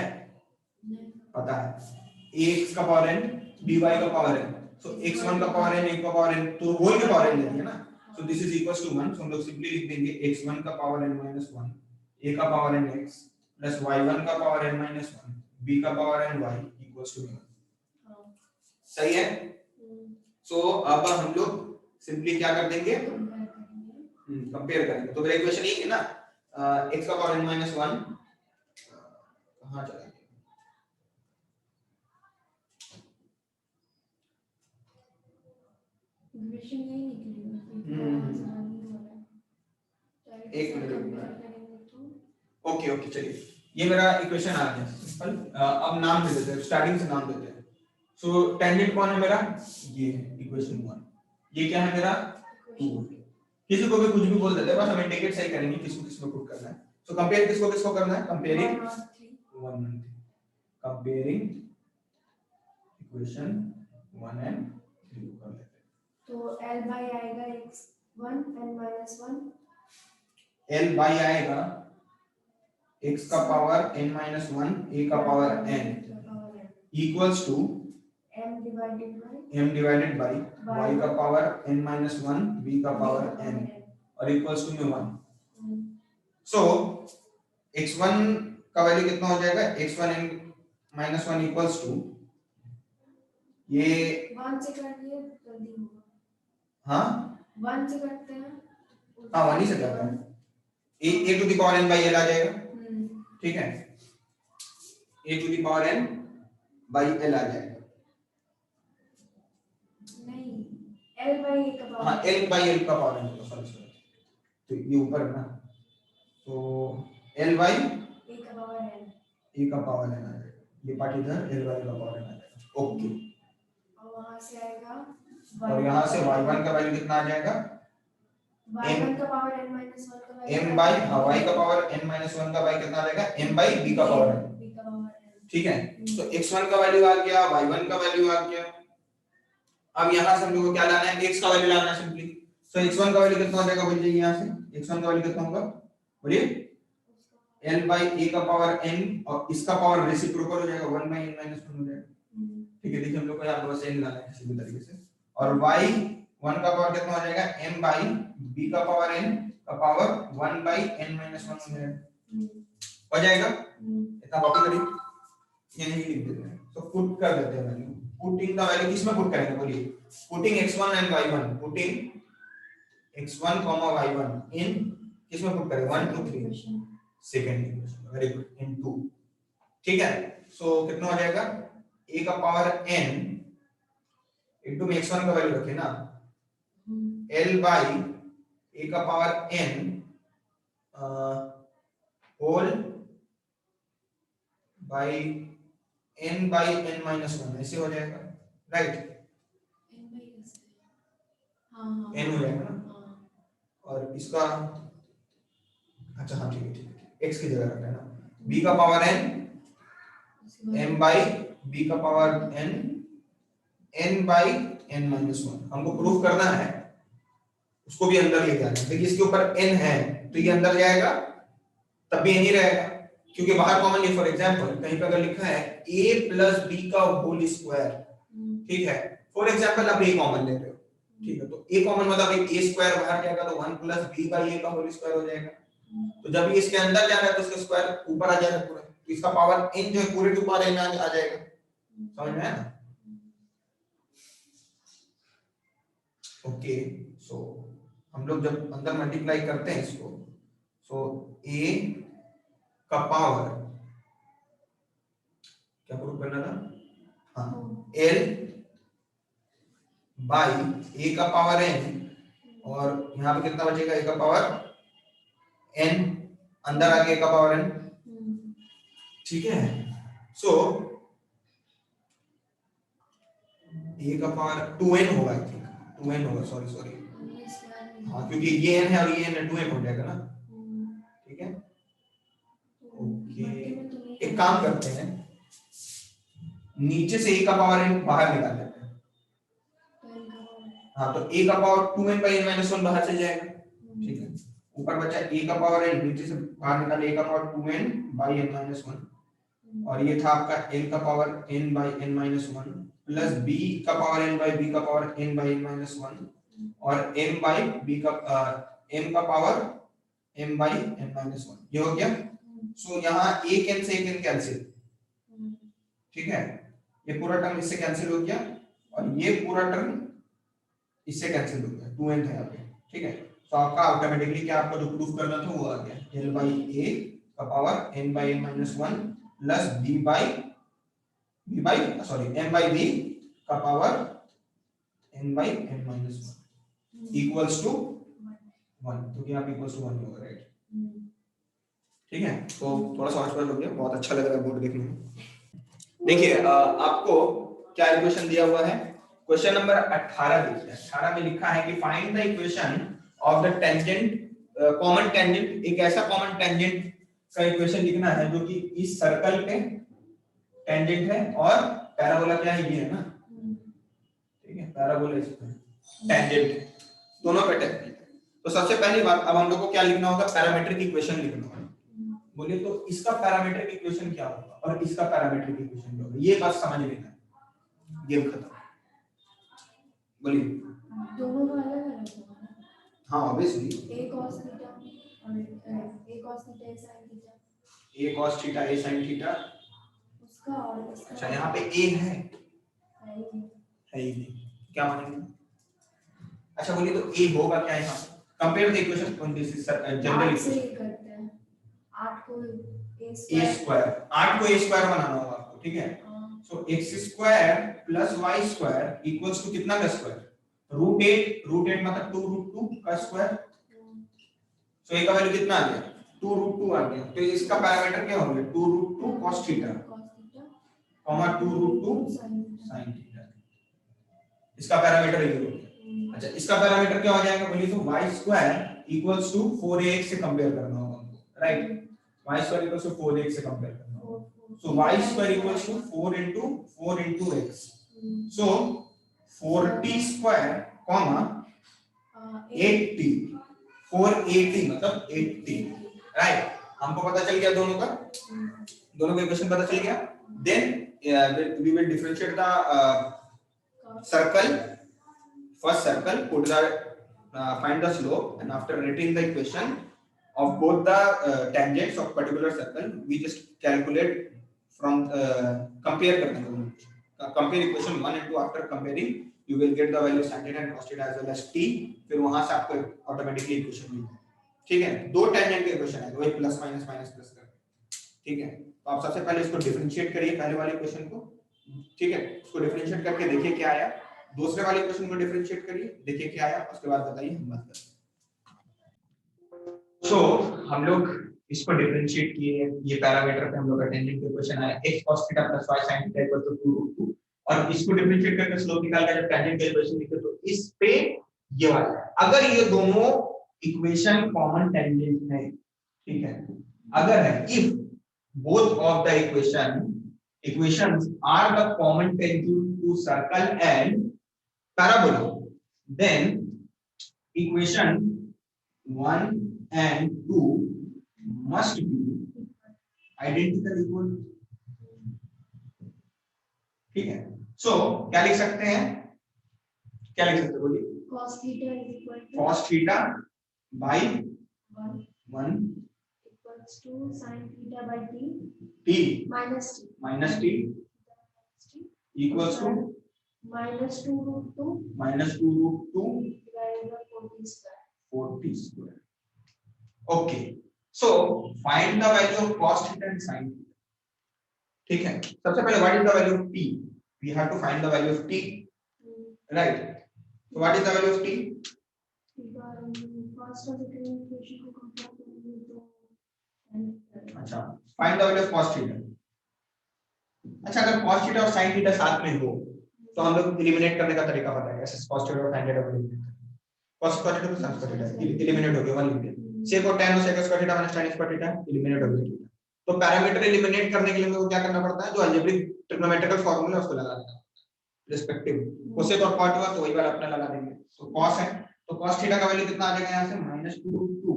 पता है ax का पावर n by का पावर n, सो x1 का पावर n a का पावर n तो होल का पावर n लेंगे ना, so this is equals to 1, सो हम लोग सिंपली लिख देंगे x1 का पावर n minus 1 a का power n x plus y1 का पावर n minus 1 b का power n y equals to 1। सही है। सो अब हम लोग सिंपली क्या कर देंगे, कंपेयर करेंगे। तो मेरा इक्वेशन ये है ना, x का पावर n minus 1 कहां चला गया, इक्वेशन यही निकलेगा। एक मिनट, ओके ओके चलिए ये मेरा इक्वेशन आ गया सिंपल। अब नाम दे देते हैं, स्टार्टिंग से नाम देते हैं। सो टेंजेंट कौन है मेरा, ये है इक्वेशन 1, ये क्या है मेरा 2। किसी को भी कुछ भी बोल देते हैं, बस हम इंडिकेट सही करेंगे किसको किसको पुट करना है। सो कंपेयर किसको किसको करना है, कंपेयरिंग 1 1 कंपेयरिंग इक्वेशन 1 and 3 कर लेते हैं। तो L by आएगा x1 n minus 1, L by आएगा x का पावर n minus 1 a का power n equals to m divided by y का पावर n minus 1 b का पावर n और इक्वल्स टू में 1। सो x1 का वैल्यू कितना हो जाएगा, x1 n minus 1 equals to ये 1 से काट दिए जल्दी होगा। हाँ 1 से काटते हैं, हाँ 1 ही से करते हैं, a to the power n by l आ जाएगा, ठीक है, a to the power n by l आ जाएगा। नहीं L by a का हाँ पावर l by l का पावर n होगा, सॉरी तो ये ऊपर है ना, तो l by a का पावर n, a का पावर n आ जाएगा, ये पार्ट इधर l by का पावर n आ जाएगा, ओके। और वहां से आएगा और यहाँ से y1 का वैल्यू कितना आ जाएगा, y1 का पावर n minus 1 का m by y का पावर n minus 1 का y कितना आ जाएगा, m by b का पावर n, b का पावर n, ठीक है। तो x1 का वैल्यू आ गया, y1 का वैल्यू आ गया। अब यहाँ से हम लोग को क्या लाना है, x का वैल्यू लाना है सिंपली। सो x1 का वैल्यू कितना हो जाएगा बोलिए, यहाँ से x1 का वैल्यू कितना होगा बोलिए, l by a का पावर n और इसका पावर रेसिप्रोकल हो जाएगा 1 by n minus 1 हो जाएगा, ठीक है। देखिए हम लोग को यहाँ बस n लाना है किसी भी तरीके से, और y1 का पावर कितना हो जाएगा, m by b का पावर n का पावर 1 by n minus 1 हो जाएगा। इतना कॉपी करिए, ये नहीं लिख देते हैं, तो पुट कर देते हैं वैल्यू। पुटिंग का वैल्यू किसमें पुट करेंगे बोलिए, putting x1 and y1, putting x1, y1 in किसमें पुट करें 1 2 3 second equation, very good, into, ठीक है। सो कितना हो जाएगा a का पावर n इनटू में x1 का वैल्यू रखे ना, l बाई a का power n whole by n by n minus 1, ऐसे हो जाएगा, राइट। n हो जाएगा ना, और इसका अच्छा हाँ ठीक है ठीक है, x की जगह रखना है ना, b का power n m by b का power n n by n minus 1, हमको प्रूफ करना है, उसको भी अंदर लेके आना है। देखिए इसके ऊपर n है तो ये अंदर जाएगा तब भी n ही रहेगा, क्योंकि बाहर कॉमन ले, फॉर एग्जांपल कहीं पे अगर लिखा है a प्लस b का होल स्क्वायर, ठीक है, फॉर एग्जांपल आप a कॉमन ले रहे हो, ठीक है, तो a कॉमन मतलब a स्क्वायर बाहर जाएगा तो 1 प्लस b बाई a का होल स्क्वायर हो जाएगा, तो जब ये इसके अंदर जा रहा है तो इसका स्क्वायर ऊपर आ जाएगा पूरा, तो इसका पावर n जो है पूरे के ऊपर n आ जाएगा, समझ में आया ना। ओके, सो हम लोग जब अंदर मल्टीप्लाई करते हैं इसको, सो a का पावर क्या प्रूव करना था, हाँ l बाई a का पावर n, और यहाँ पे कितना बचेगा a का पावर n, अंदर आ गया a का पावर n, ठीक है। सो a का पावर 2n होगा, आई थिंक 2n होगा, सॉरी सॉरी, हाँ क्योंकि ये n है और ये n है, 2n हो जाएगा ना, ठीक है। ओके, एक काम करते हैं, नीचे से a का पावर n बाहर निकाल लेते हैं, हाँ तो a का power 2n by n minus 1 बाहर से जाएगा, ठीक है, ऊपर बचा a का पावर n, नीचे से बाहर निकाले a का power 2n by n minus 1, और ये था आपका n का power n by n minus 1 plus b का पावर n बाई b का power n by n minus 1, और m बाई b का m का power m by n minus 1, ये हो गया। सो यहाँ एक n से एक n कैंसिल, ठीक है, ये पूरा टर्म इससे कैंसिल हो गया, और ये पूरा टर्म इससे कैंसिल हो गया, 2n था यहाँ पे, ठीक है। तो आपका ऑटोमेटिकली क्या आपका जो प्रूफ करना था वो आ गया, l बाई a का power n by n minus 1 plus b by m by b का power n by n minus 1 equals to 1, तो यहाँ पे इक्वल्स टू 1 होगा, राइट, ठीक है। तो थोड़ा सा आसपास हो गया, बहुत अच्छा लग रहा है बोर्ड देखने में। देखिए आपको क्या इक्वेशन दिया हुआ है, क्वेश्चन नंबर 18 देखिए, 18 में लिखा है कि find the equation of the tangent, common tangent, एक ऐसा कॉमन टेंजेंट का इक्वेशन लिखना है जो कि इस सर्कल पे टेंजेंट है, और पैराबोला क्या है, ये है ना, ठीक है, पैराबोला इस पे टेंजेंट, दोनों पे टेंजेंट। तो सबसे पहली बात, अब हम लोग को क्या लिखना होगा, पैरामीट्रिक इक्वेशन लिखना होगा। बोलिए तो इसका पैरामीट्रिक इक्वेशन क्या होगा और इसका पैरामीट्रिक इक्वेशन क्या होगा, ये बात समझ लेना है, गेम खत्म। बोलिए दोनों का अलग अलग होगा, हाँ ऑब्वियसली, a cos थीटा और a cos theta a sin theta, a cos theta a sin theta, उसका और इसका, अच्छा यहाँ पे a है नहीं ही नहीं, क्या मानेंगे। अच्छा बोलिए तो a होगा क्या यहाँ, compare the equation on this general equation, करते हैं 8 को a स्क्वायर, 8 को a स्क्वायर बनाना होगा आपको, ठीक है। So x square plus y square equals to कितना का स्क्वायर, √8 मतलब 2√2 का स्क्वायर, सो a का वैल्यू कितना आ गया, 2√2 आ गया, तो इसका पैरामीटर क्या हो गया, 2√2 cos theta comma 2√2 sin theta, इसका पैरामीटर ये हो गया। अच्छा इसका पैरामीटर क्या हो जाएगा, बोलिए तो y square equals to 4ax से कंपेयर करना होगा हमको, right, y square equals to 4ax से कंपेयर करना होगा, so y square equals to 4 into x, so 4t square comma 8t, 480 मतलब 80, राइट, हमको पता चल गया दोनों का इक्वेशन पता चल गया। then we will differentiate the circle, first circle, put the find the slope, and after writing the equation of both the tangents of particular circle, we just calculate from compare करते हैं, compare equation 1 and 2, after comparing you will get the value sin theta and cos theta as well as t, फिर वहां से आपको automatically equation मिल जाएगा, ठीक है, दो टेंजेंट के इक्वेशन है, वही प्लस माइनस माइनस प्लस करके, ठीक है। तो आप सबसे पहले इसको डिफरेंशिएट करिए पहले वाले इक्वेशन को, ठीक है, इसको डिफरेंशिएट करके देखिए क्या आया, दूसरे वाले इक्वेशन को डिफरेंशिएट करिए देखिए क्या आया, उसके बाद बताइए हम बात करते हैं। सो हम लोग इसको डिफरेंशिएट किए, ये पैरामीटर पे हम लोग का टेंजेंट का इक्वेशन आया x cos theta plus y sin theta equal to 2√2, और इसको डिफरेंशिएट करके स्लोप निकाल के जब टेंजेंट का इक्वेशन लिखे तो इस पे ये वाला है। अगर ये दोनों इक्वेशन कॉमन टेंजेंट है, ठीक है, अगर है, if both of the equations are the common tangent to circle and parabola, then equation 1 and 2 must be identical equal, ठीक है। सो क्या लिख सकते हैं, क्या लिख सकते हैं बोलिए, cos theta is equal to cos theta by 1 1 equals to sin theta by t t minus t equals to minus 2√2 -2√2 divided by 40 square. 40 square. Okay, so find the value of cos theta and sin theta, ठीक है। सबसे पहले what is the value of t, we have to find the value of t, right? So what is the value of t, First और second equation को compare करेंगे तो अच्छा find the value of cos theta। अच्छा अगर cos theta और sin theta साथ में हो तो हम लोग एलिमिनेट करने का तरीका पता है, कैसे cos theta और sin theta को एलिमिनेट करें, cos square theta तो sin square theta एलिमिनेट हो गया, 1 लिख दिया, sec और tan और sec square theta minus tan square theta eliminate हो गया। तो पैरामीटर एलिमिनेट करने के लिए मेरे को क्या करना पड़ता है, जो अलजेब्रिक ट्रिग्नोमेट्रिकल फार्मूला है उसको लगा देना रिस्पेक्टिव, कोसेक और कॉट हुआ तो वही वाला अपना लगा देंगे। तो cos है तो cos थीटा का वैल्यू कितना आ जाएगा यहां से -2√2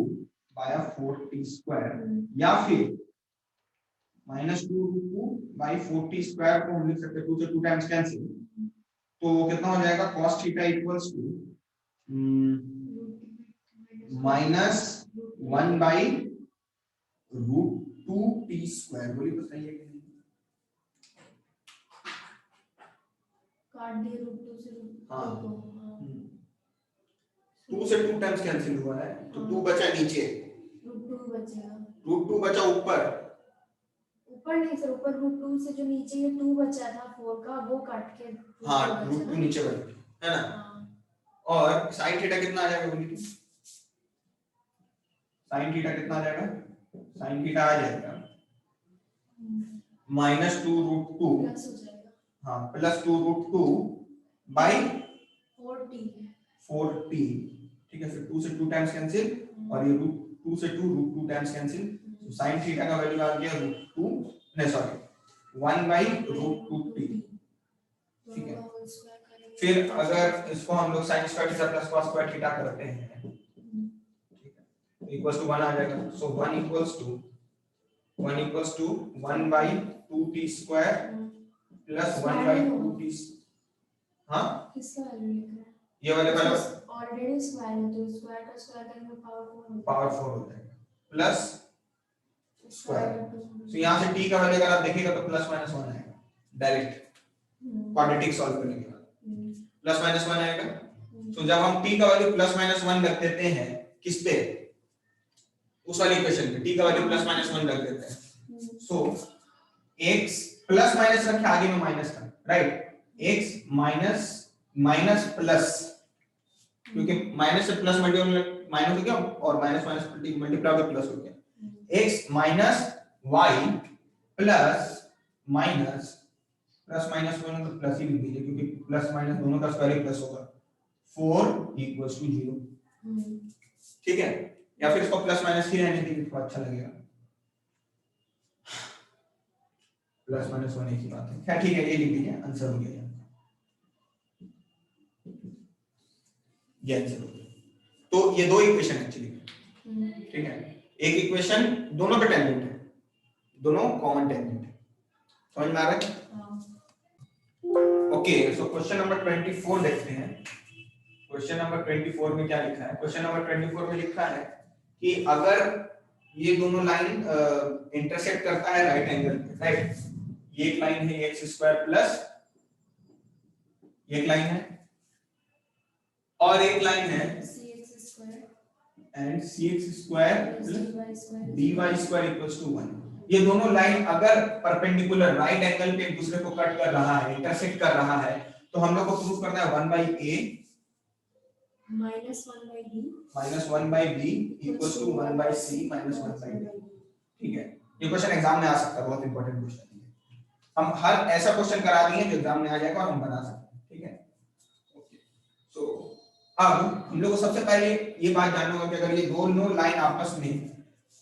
बाय 4t स्क्वायर, या फिर -2√2 बाय 4t स्क्वायर को हम लिख सकते हैं 2 से 2 टाइम्स कैंसिल, तो वो कितना हो जाएगा cos theta equals to -1 by √2t square, बोलिए तो सही है कि नहीं, काट दिए √2 से हाँ। √2 2 से 2 टाइम्स कैंसिल हुआ है तो 2 बचा नीचे, √2 बचेगा, √2 बचा ऊपर, ऊपर नहीं सर, ऊपर √2 से जो नीचे ये 2 बचा था 4 का वो काट के हाँ √2 नीचे बचा है ना, और sin थीटा कितना आ जाएगा बोलिए, sin थीटा कितना आ जाएगा, sin थीटा आ जाएगा -2√2 प्लस हो जाएगा, हाँ प्लस 2√2 बाय 4t, ठीक है, फिर 2 से 2 टाइम्स कैंसिल और ये 2 से 2 √2 टाइम्स कैंसिल, तो sin थीटा का वैल्यू आ गया √2 नहीं सॉरी 1 बाय √2t, ठीक है। फिर अगर इसको हम लोग sin square theta plus cos square theta करते हैं, ठीक है, इक्वल्स टू 1 आ जाएगा, so 1 equals to 1 by 2t square plus 1 by 2t, हाँ किसका वैल्यू लिख रहा है, ये वाले वाला ऑलरेडी स्क्वायर है तो स्क्वायर का स्क्वायर करेंगे पावर 4 हो जाएगा प्लस स्क्वायर, तो तो यहाँ से t का वैल्यू अगर आप देखिएगा तो प्लस माइनस 1 आएगा, डायरेक्ट क्वाड्रेटिक सॉल्व करने के बाद प्लस माइनस 1 आएगा। तो जब हम t का वैल्यू प्लस माइनस 1 रख देते हैं किस पे, उस वाली इक्वेशन पे t का वैल्यू प्लस माइनस 1 रख देते हैं, सो x प्लस माइनस रखे आगे में माइनस का, right, x minus minus plus, क्योंकि माइनस से प्लस मल्टीप्लाई माइनस हो गया और माइनस माइनस मल्टीप्लाई होकर प्लस हो गया, x minus y plus minus plus minus दोनों तो प्लस ही लिख दीजिए क्योंकि प्लस माइनस दोनों का स्क्वायर ही प्लस होगा, 4 इक्वल्स टू 0, ठीक है, या फिर इसको प्लस माइनस ही रहने दीजिए तो अच्छा लगेगा, प्लस माइनस होने की बात है, क्या ठीक है, ये लिख दीजिए, आंसर हो गया ये आंसर हो गया। तो ये दो इक्वेशन एक्चुअली, ठीक है, एक इक्वेशन दोनों पे टेंजेंट है, दोनों कॉमन टेंजेंट है, समझ में आ रहा है, ओके। सो क्वेश्चन नंबर 24 देखते हैं, क्वेश्चन नंबर 24 में क्या लिखा है, क्वेश्चन नंबर 24 में लिखा है कि अगर ये दोनों लाइन इंटरसेक्ट करता है राइट एंगल पे, राइट, ये एक लाइन है x स्क्वायर प्लस एक लाइन है और एक लाइन है cx square and cx square dy dy square equals to 1। ये दोनों लाइन अगर परपेंडिकुलर राइट एंगल पे एक दूसरे को कट कर रहा है, इंटरसेक्ट कर रहा है, तो हम लोग को प्रूव करना है 1 by a minus 1 by d minus 1 by b equals to 1 by c minus 1 by d। ठीक है, ये क्वेश्चन एग्जाम में आ सकता है, बहुत इंपॉर्टेंट क्वेश्चन है। हम हर ऐसा क्वेश्चन करा दिए जो एग्जाम में आ जाएगा और हम बना सकते हैं। ठीक है, ओके। सो अब हम लोग को सबसे पहले ये बात जानना होगा कि अगर ये दोनों लाइन आपस में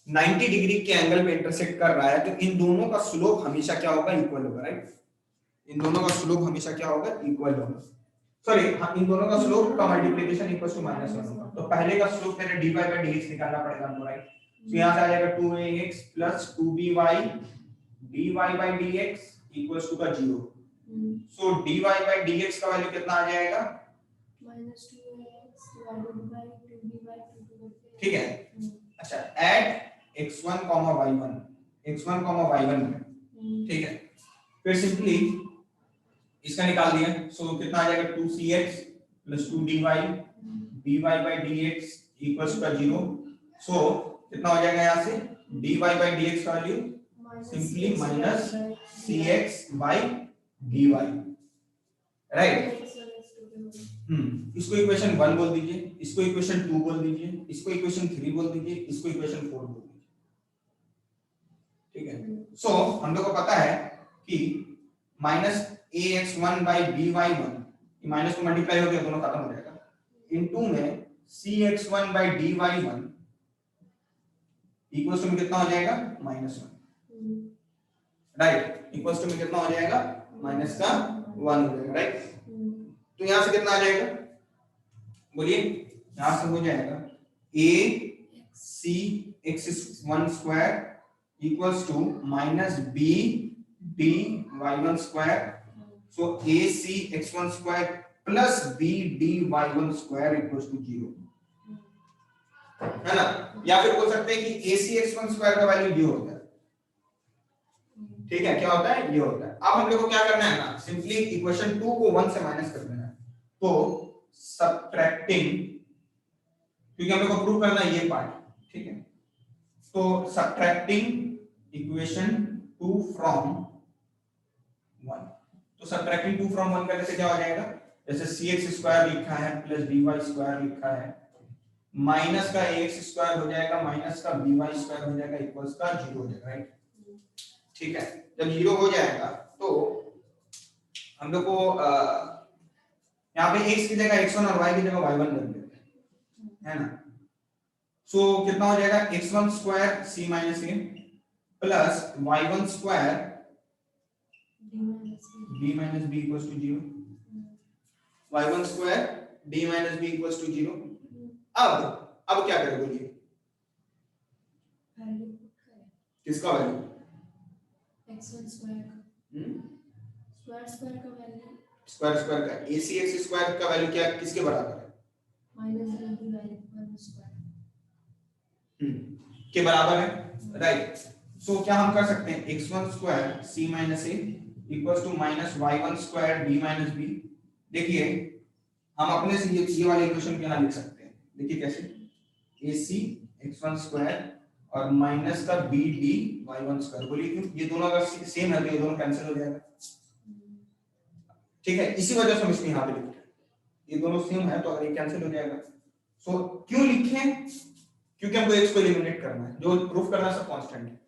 90 डिग्री के एंगल पे इंटरसेक्ट कर रहा है तो इन दोनों का स्लोप हमेशा क्या होगा, इक्वल होगा, राइट। इन दोनों का स्लोप हमेशा क्या होगा, इक्वल होगा। सॉरी, इन दोनों का स्लोप का मल्टीप्लिकेशन इक्वल टू -1 होगा। तो पहले का स्लोप मेरे dy by dx निकालना पड़ेगा हमको, राइट। तो यहां से आ जाएगा 2ax plus 2by dy by dx equals to का 0। सो dy by dx का वैल्यू कितना आ जाएगा, minus 2ax divided by 2b by 2 ठीक है। अच्छा, add x1, y1 x1, y1 में, ठीक है। फिर सिंपली इसका निकाल दिया, सो कितना आ जाएगा 2cx plus 2dy dy by dx equals का 0। सो कितना हो जाएगा यहाँ से dy by dx का value simply minus cx by dy, right. इसको इक्वेशन 1 बोल दीजिए, इसको इक्वेशन 2 बोल दीजिए, इसको इक्वेशन 3 बोल दीजिए, इसको इक्वेशन 4 बोल दीजिए। ठीक है, सो हम लोग को पता है कि माइनस ax1 by by1 ये माइनस को मल्टीप्लाई हो गया, दोनों खत्म हो जाएगा, इनटू में cx1 by dy1 equals to में कितना हो जाएगा -1, राइट। इक्वल्स टू में कितना हो जाएगा, -1 हो जाएगा, राइट। तो यहां से कितना आ जाएगा, बोलिए, यहां से हो जाएगा a c x1 square equals to minus b d y1 square. So a c x1 square plus b d y1 square equals to 0, है ना। या फिर बोल सकते हैं कि a c x1 स्क्वायर का वैल्यू ये होता है, ठीक है। क्या होता है, ये होता है। अब हम लोग को क्या करना है ना, सिंपली इक्वेशन 2 को 1 से माइनस कर देना है। तो सब्ट्रैक्टिंग, क्योंकि हम लोग को प्रूव करना है ये पार्ट, ठीक है। तो सब्ट्रैक्टिंग इक्वेशन 2 फ्रॉम 1, तो सब्ट्रैक्टिंग 2 फ्रॉम 1 करने से क्या हो जाएगा, जैसे cx स्क्वायर लिखा है प्लस dy स्क्वायर लिखा है, माइनस का ax स्क्वायर हो जाएगा माइनस का by स्क्वायर हो जाएगा इक्वल्स का 0 हो जाएगा, राइट। ठीक है, जब 0 हो जाएगा तो हम लोग को यहाँ पे x की जगह x1 और y की जगह y1 रख देते हैं, है ना। सो कितना हो जाएगा, x1 square c minus a plus y1 square d minus b equals to 0, y1 square d minus b equals to 0। अब क्या करें, बोलिए, किसका वैल्यू, x1 स्क्वायर का स्क्वायर का वैल्यू स्क्वायर का acx स्क्वायर का वैल्यू क्या, किसके बराबर है, -1 स्क्वायर के बराबर है, राइट। सो क्या हम कर सकते हैं, x1 square c minus a equals to minus y1 square d minus b। देखिए हम अपने से ये वाले इक्वेशन यहाँ लिख सकते हैं, देखिए कैसे, ac x1 स्क्वायर और माइनस का b d y1 स्क्वायर। बोलिए क्यों, ये दोनों अगर सेम है तो ये दोनों कैंसिल हो जाएगा, ठीक है। इसी वजह से हम इसको यहाँ पे लिखते हैं, ये दोनों सेम है तो अगर ये कैंसिल हो जाएगा। सो क्यों लिखें, क्योंकि हमको x को एलिमिनेट करना है, जो प्रूफ करना सब कांस्टेंट है,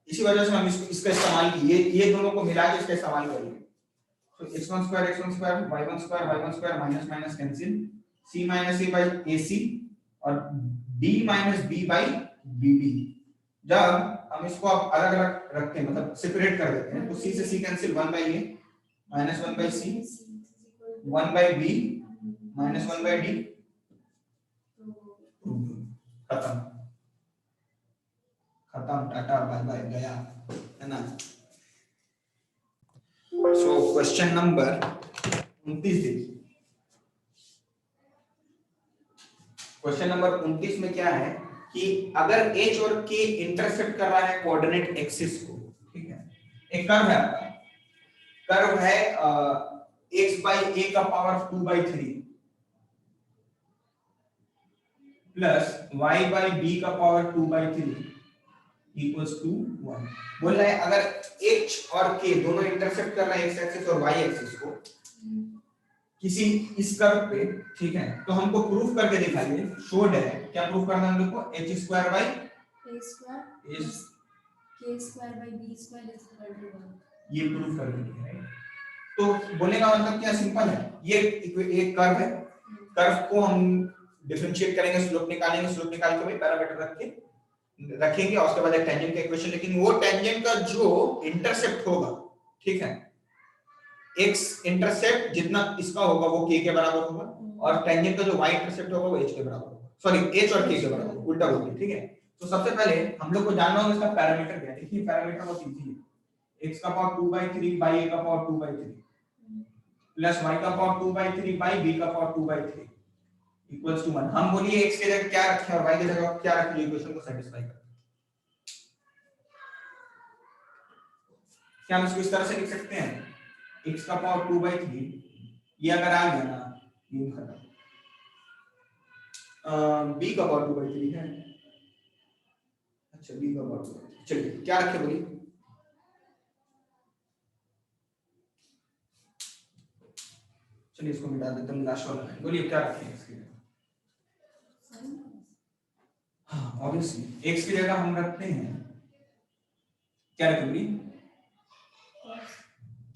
इसी वजह से हम इसका इस्तेमाल किए, ये दोनों को मिला के इसका इस्तेमाल करेंगे। तो x1 square y1 square minus minus cancel, c minus a by ac और d minus b by bb। जब हम इसको अलग अलग रखते हैं, मतलब सेपरेट कर देते हैं, तो c से c cancel, 1 by a minus 1 by c 1 by b minus 1 by d, खत्म खत्म, टाटा बाय बाय, गया, है ना। सो क्वेश्चन नंबर 29 देखिए, क्वेश्चन नंबर 29 में क्या है कि अगर h और k इंटरसेक्ट कर रहा है कोऑर्डिनेट एक्सिस को, ठीक है। एक कर्व है आपका, कर्व है x by a का power 2/3, plus y by b का पावर 2/3 इक्वल्स टू 1। बोल रहा है अगर h और k दोनों इंटरसेक्ट कर रहे हैं x एक्सिस और y एक्सिस को किसी इस कर्व पे, ठीक है, तो हमको प्रूफ करके दिखाइए, शोड है, क्या प्रूफ करना है हम लोग को, h² by a square is k square by b square is equal to 1। ये प्रूफ करके दिया है। तो बोलने का मतलब क्या, सिंपल है, ये एक कर्व है, कर्व को हम डिफरेंशिएट करेंगे, स्लोप निकालेंगे, स्लोप निकाल के भाई पैरामीटर रखेंगे और उसके बाद एक टेंजेंट का इक्वेशन, लेकिन वो टेंजेंट का जो इंटरसेप्ट होगा, ठीक है, x इंटरसेप्ट जितना इसका होगा वो k के बराबर होगा, और टेंजेंट का जो y इंटरसेप्ट होगा वो h के बराबर होगा, सॉरी h और k के बराबर, उल्टा बोल दिया, ठीक है। तो सबसे पहले हम लोग को जानना होगा इसका पैरामीटर क्या है। देखिए पैरामीटर बहुत इजी है, x का पावर 2/3 बाई a का पावर 2/3 प्लस y का पावर 2/3 बाई b का पावर 2/3 इक्वल्स टू 1। हम बोलिए x की जगह क्या रखें और y की जगह क्या रखें, इक्वेशन को सेटिस्फाई कर। क्या हम इसको इस तरह से लिख सकते हैं, x का पावर 2/3, ये अगर आ गया ना, ये खत्म, b का पावर 2/3 है, अच्छा b का पावर 2/3, चलिए क्या रखे बोलिए, चलिए इसको मिटा देते हैं, लास्ट वाला है, बोलिए क्या रखें इसके लिए। हाँ ऑब्वियसली x की जगह हम रखते हैं, क्या रखें बोलिए,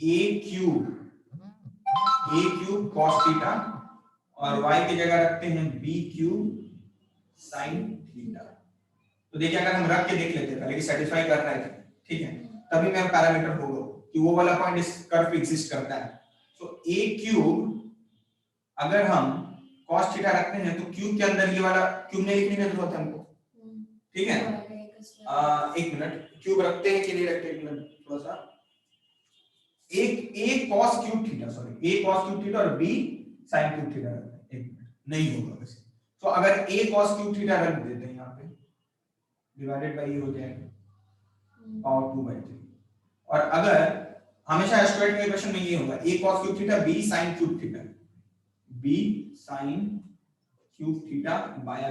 a क्यूब cos थीटा, और y की जगह रखते हैं b क्यूब sin थीटा। तो देखिए अगर हम रख के देख लेते हैं पहले कि सेटिस्फाई कर रहा है, ठीक है, तभी मेरा पैरामीटर होगा कि वो वाला पॉइंट इस कर्व पे एग्जिस्ट करता है। तो a क्यूब अगर हम cos थीटा रखते हैं तो क्यूब के अंदर ये वाला क्यूब नहीं लिखने की जरूरत है हमको, ठीक है। एक मिनट, क्यूब रखते हैं कि नहीं रखते, एक मिनट थोड़ा सा, एक cos cube theta, sorry a cos cube theta और b sin क्यूब थीटा रखते हैं, एक मिनट नहीं होगा वैसे, तो अगर a cos क्यूब थीटा रख देते हैं यहाँ पे, डिवाइडेड बाय ये हो जाएगा पावर 2/3, और अगर हमेशा स्क्वायर के इक्वेशन में ये होगा a cos cube theta b sin cube theta, b sin cube theta by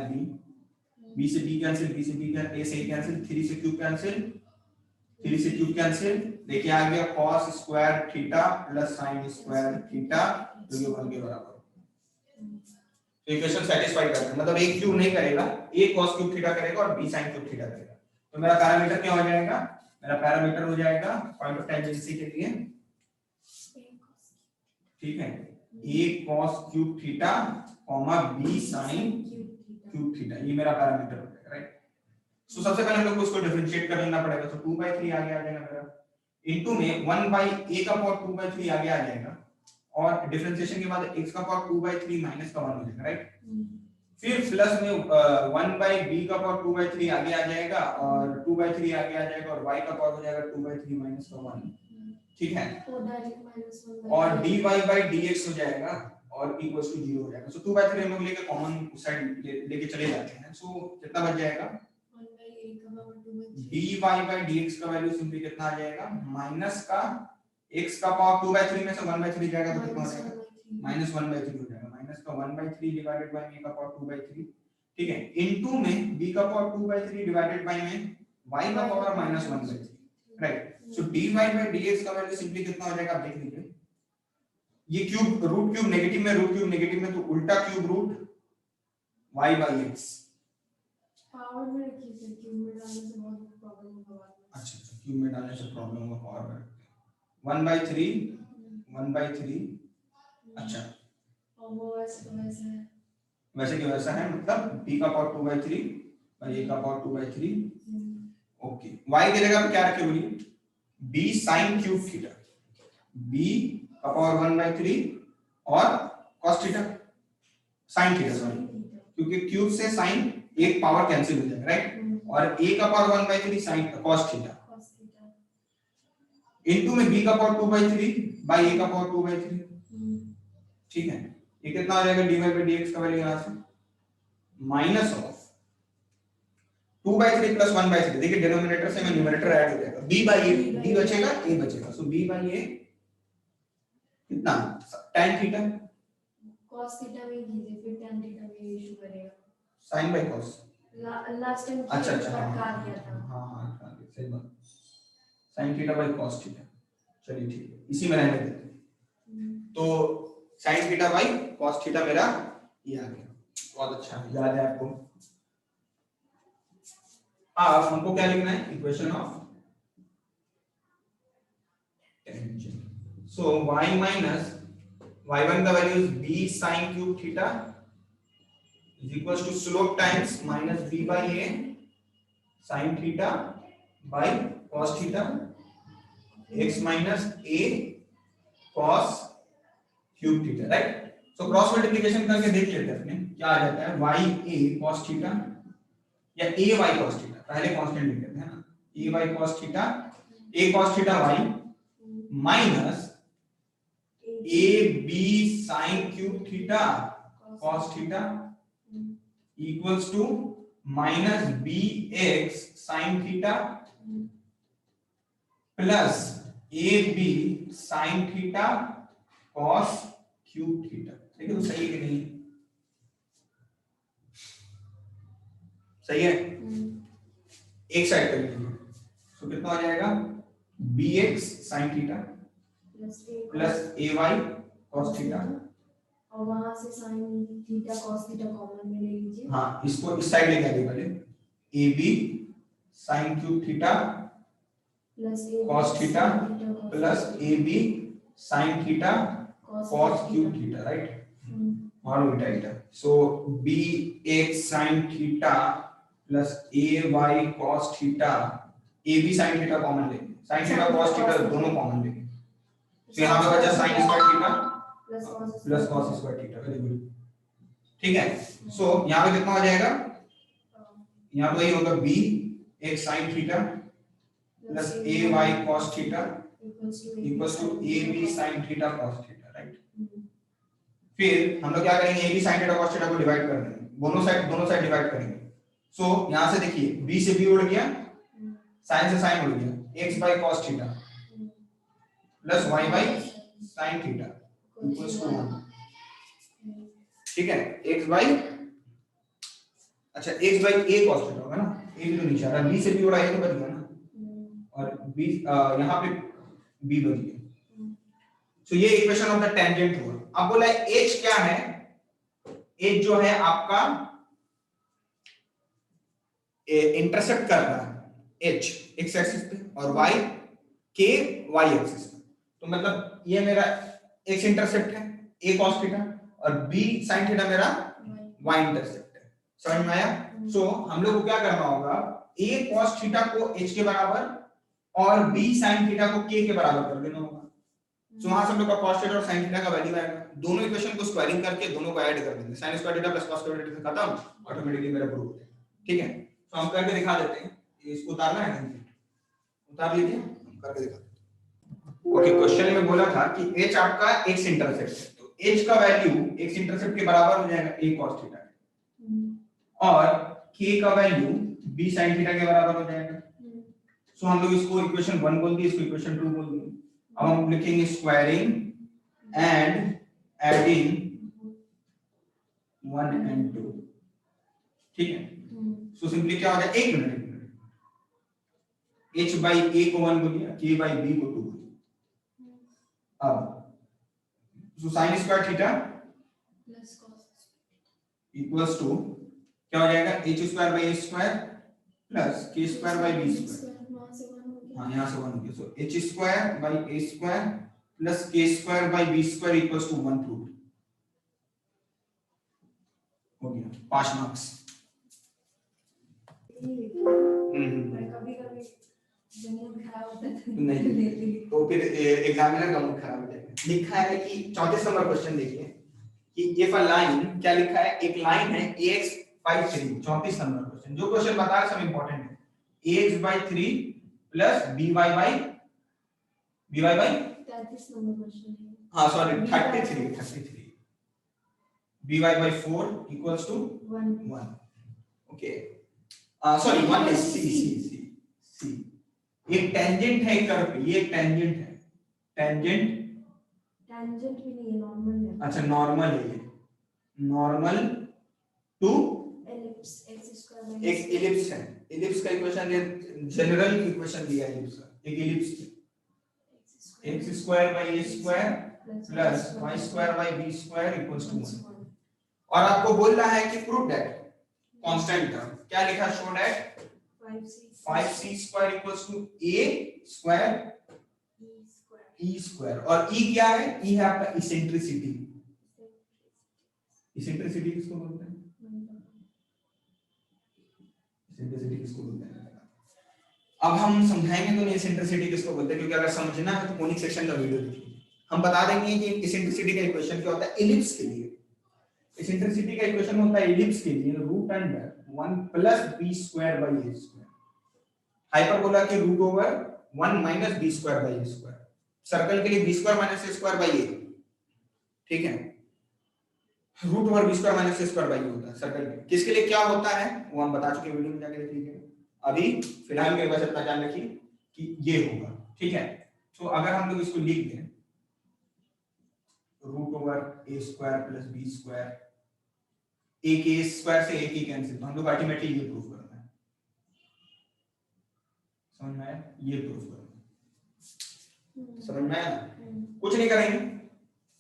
b से b कैंसिल, b से b कैंसिल, a से a कैंसिल, 3 से क्यूब कैंसिल, 3 से क्यूब कैंसिल, देखिए आ गया cos square theta plus sin square theta, जो कि 1 के बराबर। तो इक्वेशन सेटिस्फाई करता है, मतलब a क्यूब नहीं करेगा, a cos क्यूब थीटा करेगा और b sin क्यूब थीटा करेगा। तो मेरा पैरामीटर क्या हो जाएगा, मेरा पैरामीटर हो जाएगा पॉइंट ऑफ टेंजेंसी के लिए, ठीक है, a cos cube theta b sin cube theta, ये मेरा पैरामीटर हो जाएगा, राइट। सो सबसे पहले हम लोग को इसको डिफरेंशिएट कर लेना पड़ेगा, तो 2/3 आगे आ जाएगा मेरा, इनटू में 1/a का पावर 2/3 आगे आ जाएगा, और डिफरेंशिएशन के बाद x का पावर 2/3 माइनस का 1 हो जाएगा, राइट। फिर प्लस में 1/b का पावर 2/3 आगे आ जाएगा, और 2/3 आगे आ जाएगा, और y का पावर हो जाएगा 2/3 माइनस का 1, ठीक है, और dy by dx हो जाएगा और इक्वल्स टू 0 हो जाएगा। सो 2/3 हम लोग लेके कॉमन साइड लेके चले जाते हैं, सो कितना बच जाएगा, dy by dx का वैल्यू सिंपली कितना आ जाएगा, माइनस का x का पावर 2/3 में से 1/3 जाएगा तो कितना हो जाएगा, -1/3 हो जाएगा, माइनस का 1/3 डिवाइडेड बाय a का पावर 2/3, ठीक है, इनटू में b का पावर 2/3 डिवाइडेड बाय में y का power -1/3, right. So dy by dx का वैल्यू सिंपली कितना हो जाएगा, आप देख लीजिए, ये क्यूब रूट क्यूब नेगेटिव में, रूट क्यूब नेगेटिव में, तो उल्टा cube root y by x, power में रखिए, फिर क्यूब में डालने से बहुत प्रॉब्लम होगा। अच्छा क्यूब में डालने से प्रॉब्लम होगा, पावर में रखते हैं 1/3, अच्छा, और वो वैसे कि वैसा है, मतलब b का पावर 2/3 और a का पावर 2/3, ओके। y की जगह पे क्या रखे बोलिए, b sin cube theta, b का पावर 1/3 और cos theta sin theta, sorry, क्योंकि क्यूब से sin एक पावर कैंसिल हो जाएगा, राइट, और a का power 1/3 sin cos theta, into में b का पावर 2/3 बाय a का पावर 2/3, ठीक है, ये कितना आ जाएगा, dy by dx का वैल्यू यहां से माइनस ऑफ 2/3 प्लस 1/3, देखिए डिनोमिनेटर से में न्यूमरेटर ऐड हो जाएगा, b by a, d बचेगा a बचेगा, सो b by a कितना tan थीटा, cos थीटा में कीजिए, फिर tan थीटा में इशू करेगा, sine by cos. Last time अच्छा अच्छा हाँ काट दिया था। हाँ सही बात। Sine theta by cos theta, चलिए ठीक है, इसी में रहने देते हैं। तो sine theta by cos theta मेरा ये आ गया, बहुत अच्छा है, याद है आपको। अब हमको क्या लिखना है, equation of tangent. So y minus y1 का value is b sin cube theta is equals to slope times minus b by a sin theta by cos theta x minus a cos cube theta, right. So cross multiplication करके देख लेते हैं अपने क्या आ जाता है, y a cos theta या a y cos theta, पहले कांस्टेंट लिख लेते हैं ना, a y cos theta a cos theta y minus a b sin cube theta cos theta equals to minus b x sin theta plus a b sin theta cos cube theta. देखिए तो सही है कि नहीं, सही है। एक side कर लीजिए, तो कितना आ जाएगा, bx sin theta plus ay cos theta, और वहां से sin theta cos theta common में ले लीजिए। हाँ इसको इस साइड लेके आइए पहले, ab sin cube theta plus cos theta plus ab sin theta cos cube theta, right. और उल्टा इधर, सो bx sin theta plus ay cos theta, ab sin theta common लेंगे, sin थीटा cos थीटा दोनों common लेंगे, तो यहां पे बचा sin square theta plus cos square theta, very good, ठीक है। सो यहां पे कितना हो जाएगा, यहां पे वही होगा bx sin theta plus ay cos theta equals to ab sin theta cos theta, right. फिर हम लोग क्या करेंगे, ab sin theta cos theta को डिवाइड कर देंगे, दोनों साइड डिवाइड करेंगे। सो यहां से देखिए b से b उड़ गया, sin से sin उड़ गया, x by cos theta plus y by sin theta equals to 1, ठीक है। x by अच्छा x by a cos theta होगा ना, a भी तो नीचे आ रहा है, b से b उड़ा ये तो बच गया ना, और b यहां पे b बच गया। सो ये इक्वेशन ऑफ द टेंजेंट हुआ। अब बोला h क्या है, h जो है आपका इंटरसेप्ट कर रहा है h x एक्सिस पे और y के y एक्सिस पे, तो मतलब ये मेरा x इंटरसेप्ट है a cos थीटा और b sin थीटा मेरा y इंटरसेप्ट है, समझ में आया। सो हम लोग को क्या करना होगा, a cos थीटा को h के बराबर और b sin थीटा को k के बराबर कर देना होगा। सो वहां से हम लोग का cos थीटा और sin थीटा का वैल्यू आएगा, दोनों इक्वेशन को स्क्वायरिंग करके दोनों को ऐड कर देंगे, sin square theta plus cos square theta खत्म, ऑटोमेटिकली मेरा प्रूव हो जाएगा, ठीक है। तो हम करके दिखा देते हैं, इसको उतारना है ना, उतार लीजिए, हम करके दिखा देते हैं। ओके, क्वेश्चन में बोला था कि h आपका x इंटरसेप्ट है, तो h का वैल्यू x इंटरसेप्ट के बराबर हो जाएगा a cos थीटा और k का वैल्यू b sin थीटा के बराबर हो जाएगा। सो हम लोग इसको इक्वेशन 1 बोल दिए, इसको इक्वेशन 2 बोल दिए। अब हम लिखेंगे स्क्वायरिंग एंड एडिंग 1 एंड 2, ठीक है। सो सिंपली क्या हो जाएगा, एक मिनट h by a को 1 बोलिए, k by b को 2 बोलिए। अब so sin square theta plus cos equals to क्या हो जाएगा, h square by a square plus k square by b square, हाँ यहाँ से 1 हो गया। So h square by a square plus k square by b square equals to 1 root हो गया, 5 मार्क्स। कभी-कभी जब मूड खराब होता है नहीं तो फिर एग्जामिनर का मूड खराब हो जाएगा। लिखा है कि 34 नंबर क्वेश्चन देखिए कि इफ अ लाइन, क्या लिखा है, एक लाइन है ax by 3, 34 नंबर क्वेश्चन, जो क्वेश्चन बता रहे सब इंपॉर्टेंट है, ax by 3 प्लस by 33 नंबर क्वेश्चन है, हाँ sorry 33 by 4 equals to 1, okay sorry 1 is c एक टेंजेंट है कर्व पे, ये एक टेंजेंट है, टेंजेंट भी नहीं है, नॉर्मल है। अच्छा नॉर्मल है, ये नॉर्मल टू एक इलिप्स है, इलिप्स का इक्वेशन जनरल इक्वेशन दिया है इलिप्स का, एक ellipse x square by a square plus y square by b square equals to 1, और आपको बोल रहा है कि प्रूव दैट कांस्टेंट टर्म क्या लिखा, show that 5c square equals to a square e square, और e क्या है, e है आपका इसेंट्रिसिटी। इसेंट्रिसिटी किसको बोलते हैं, इसेंट्रिसिटी किसको बोलते हैं, अब हम समझाएंगे तो इसेंट्रिसिटी किसको बोलते हैं, क्योंकि अगर समझना है तो कोनिक सेक्शन का वीडियो देखिए, हम बता देंगे कि इसेंट्रिसिटी का इक्वेशन क्या होता है इलिप्स के लिए। इसेंट्रिसिटी का इक्वेशन होता है इलिप्स के लिए root under 1 plus b square by a square, hyperbola के root over 1 minus b square by a square, circle के लिए b square minus a square by a, ठीक है, root over b square minus a square by a होता है circle के, किसके लिए क्या होता है वो हम बता चुके वीडियो में, जाके देख लीजिए। अभी फिलहाल के बस इतना जान रखिए कि ये होगा, ठीक है। तो अगर हम लोग इसको लिख दें root over a square plus b square, एक a स्क्वायर से एक ही कैंसिल, तो हम लोग अल्टीमेटली ये प्रूफ करना है, समझ में आया, ये प्रूफ करना है, समझ में आया, कुछ नहीं करेंगे,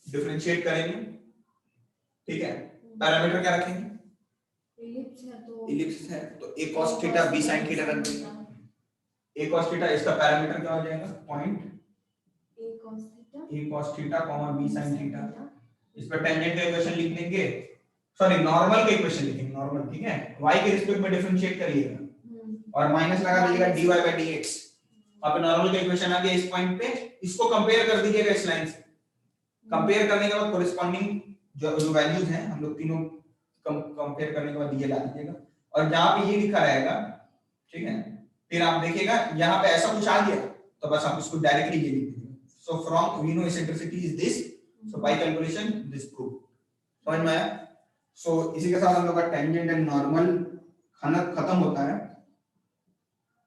डिफरेंशिएट करेंगे, ठीक है, पैरामीटर क्या रखेंगे, इलिप्स है तो a cos theta b sin theta रख देंगे, a cos थीटा, इसका पैरामीटर क्या हो जाएगा, point a cos theta b sin theta, इस पर टेंजेंट का इक्वेशन लिख देंगे, सॉरी नॉर्मल का इक्वेशन लिखेंगे, नॉर्मल, ठीक है, y के रिस्पेक्ट में डिफरेंशिएट करिएगा और माइनस लगा दीजिएगा dy by dx, अब नॉर्मल का इक्वेशन आ गया इस पॉइंट पे, इसको कंपेयर कर दीजिएगा इस लाइन से, कंपेयर करने के बाद कोरिस्पोंडिंग जो वैल्यूज हैं हम लोग तीनों कंपेयर करने के बाद ये ला दीजिएगा, और जहां पे ये लिखा रहेगा, ठीक है, फिर आप देखिएगा यहाँ पे ऐसा कुछ आ गया तो बस आप इसको डायरेक्टली ये लिख दीजिएगा, so from we know eccentricity is this, so by calculation this proof, समझ में आया। सो इसी के साथ हम लोग का टेंजेंट एंड नॉर्मल खत्म होता है,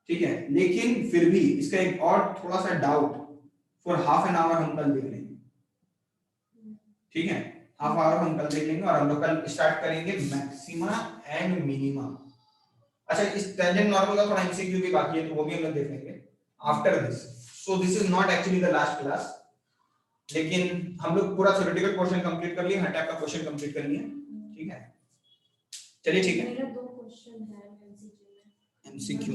ठीक है, लेकिन फिर भी इसका एक और थोड़ा सा doubt for half an hour हम कल देख लेंगे, ठीक है, हाफ आवर हम कल देख लेंगे, और हम लोग कल स्टार्ट करेंगे मैक्सिमा एंड मिनिमा। अच्छा, इस टेंजेंट नॉर्मल का थोड़ा एमसीक्यू भी बाकी है तो वो भी हम लोग देख लेंगे after this, so this is not actually the last class, लेकिन हम लोग पूरा थ्योरेटिकल पोर्शन कंप्लीट कर लिए, हर टाइप का क्वेश्चन कंप्लीट कर लिए, ठीक है, चलिए ठीक है। मेरा 2 क्वेश्चन है एमसीक्यू में, एमसीक्यू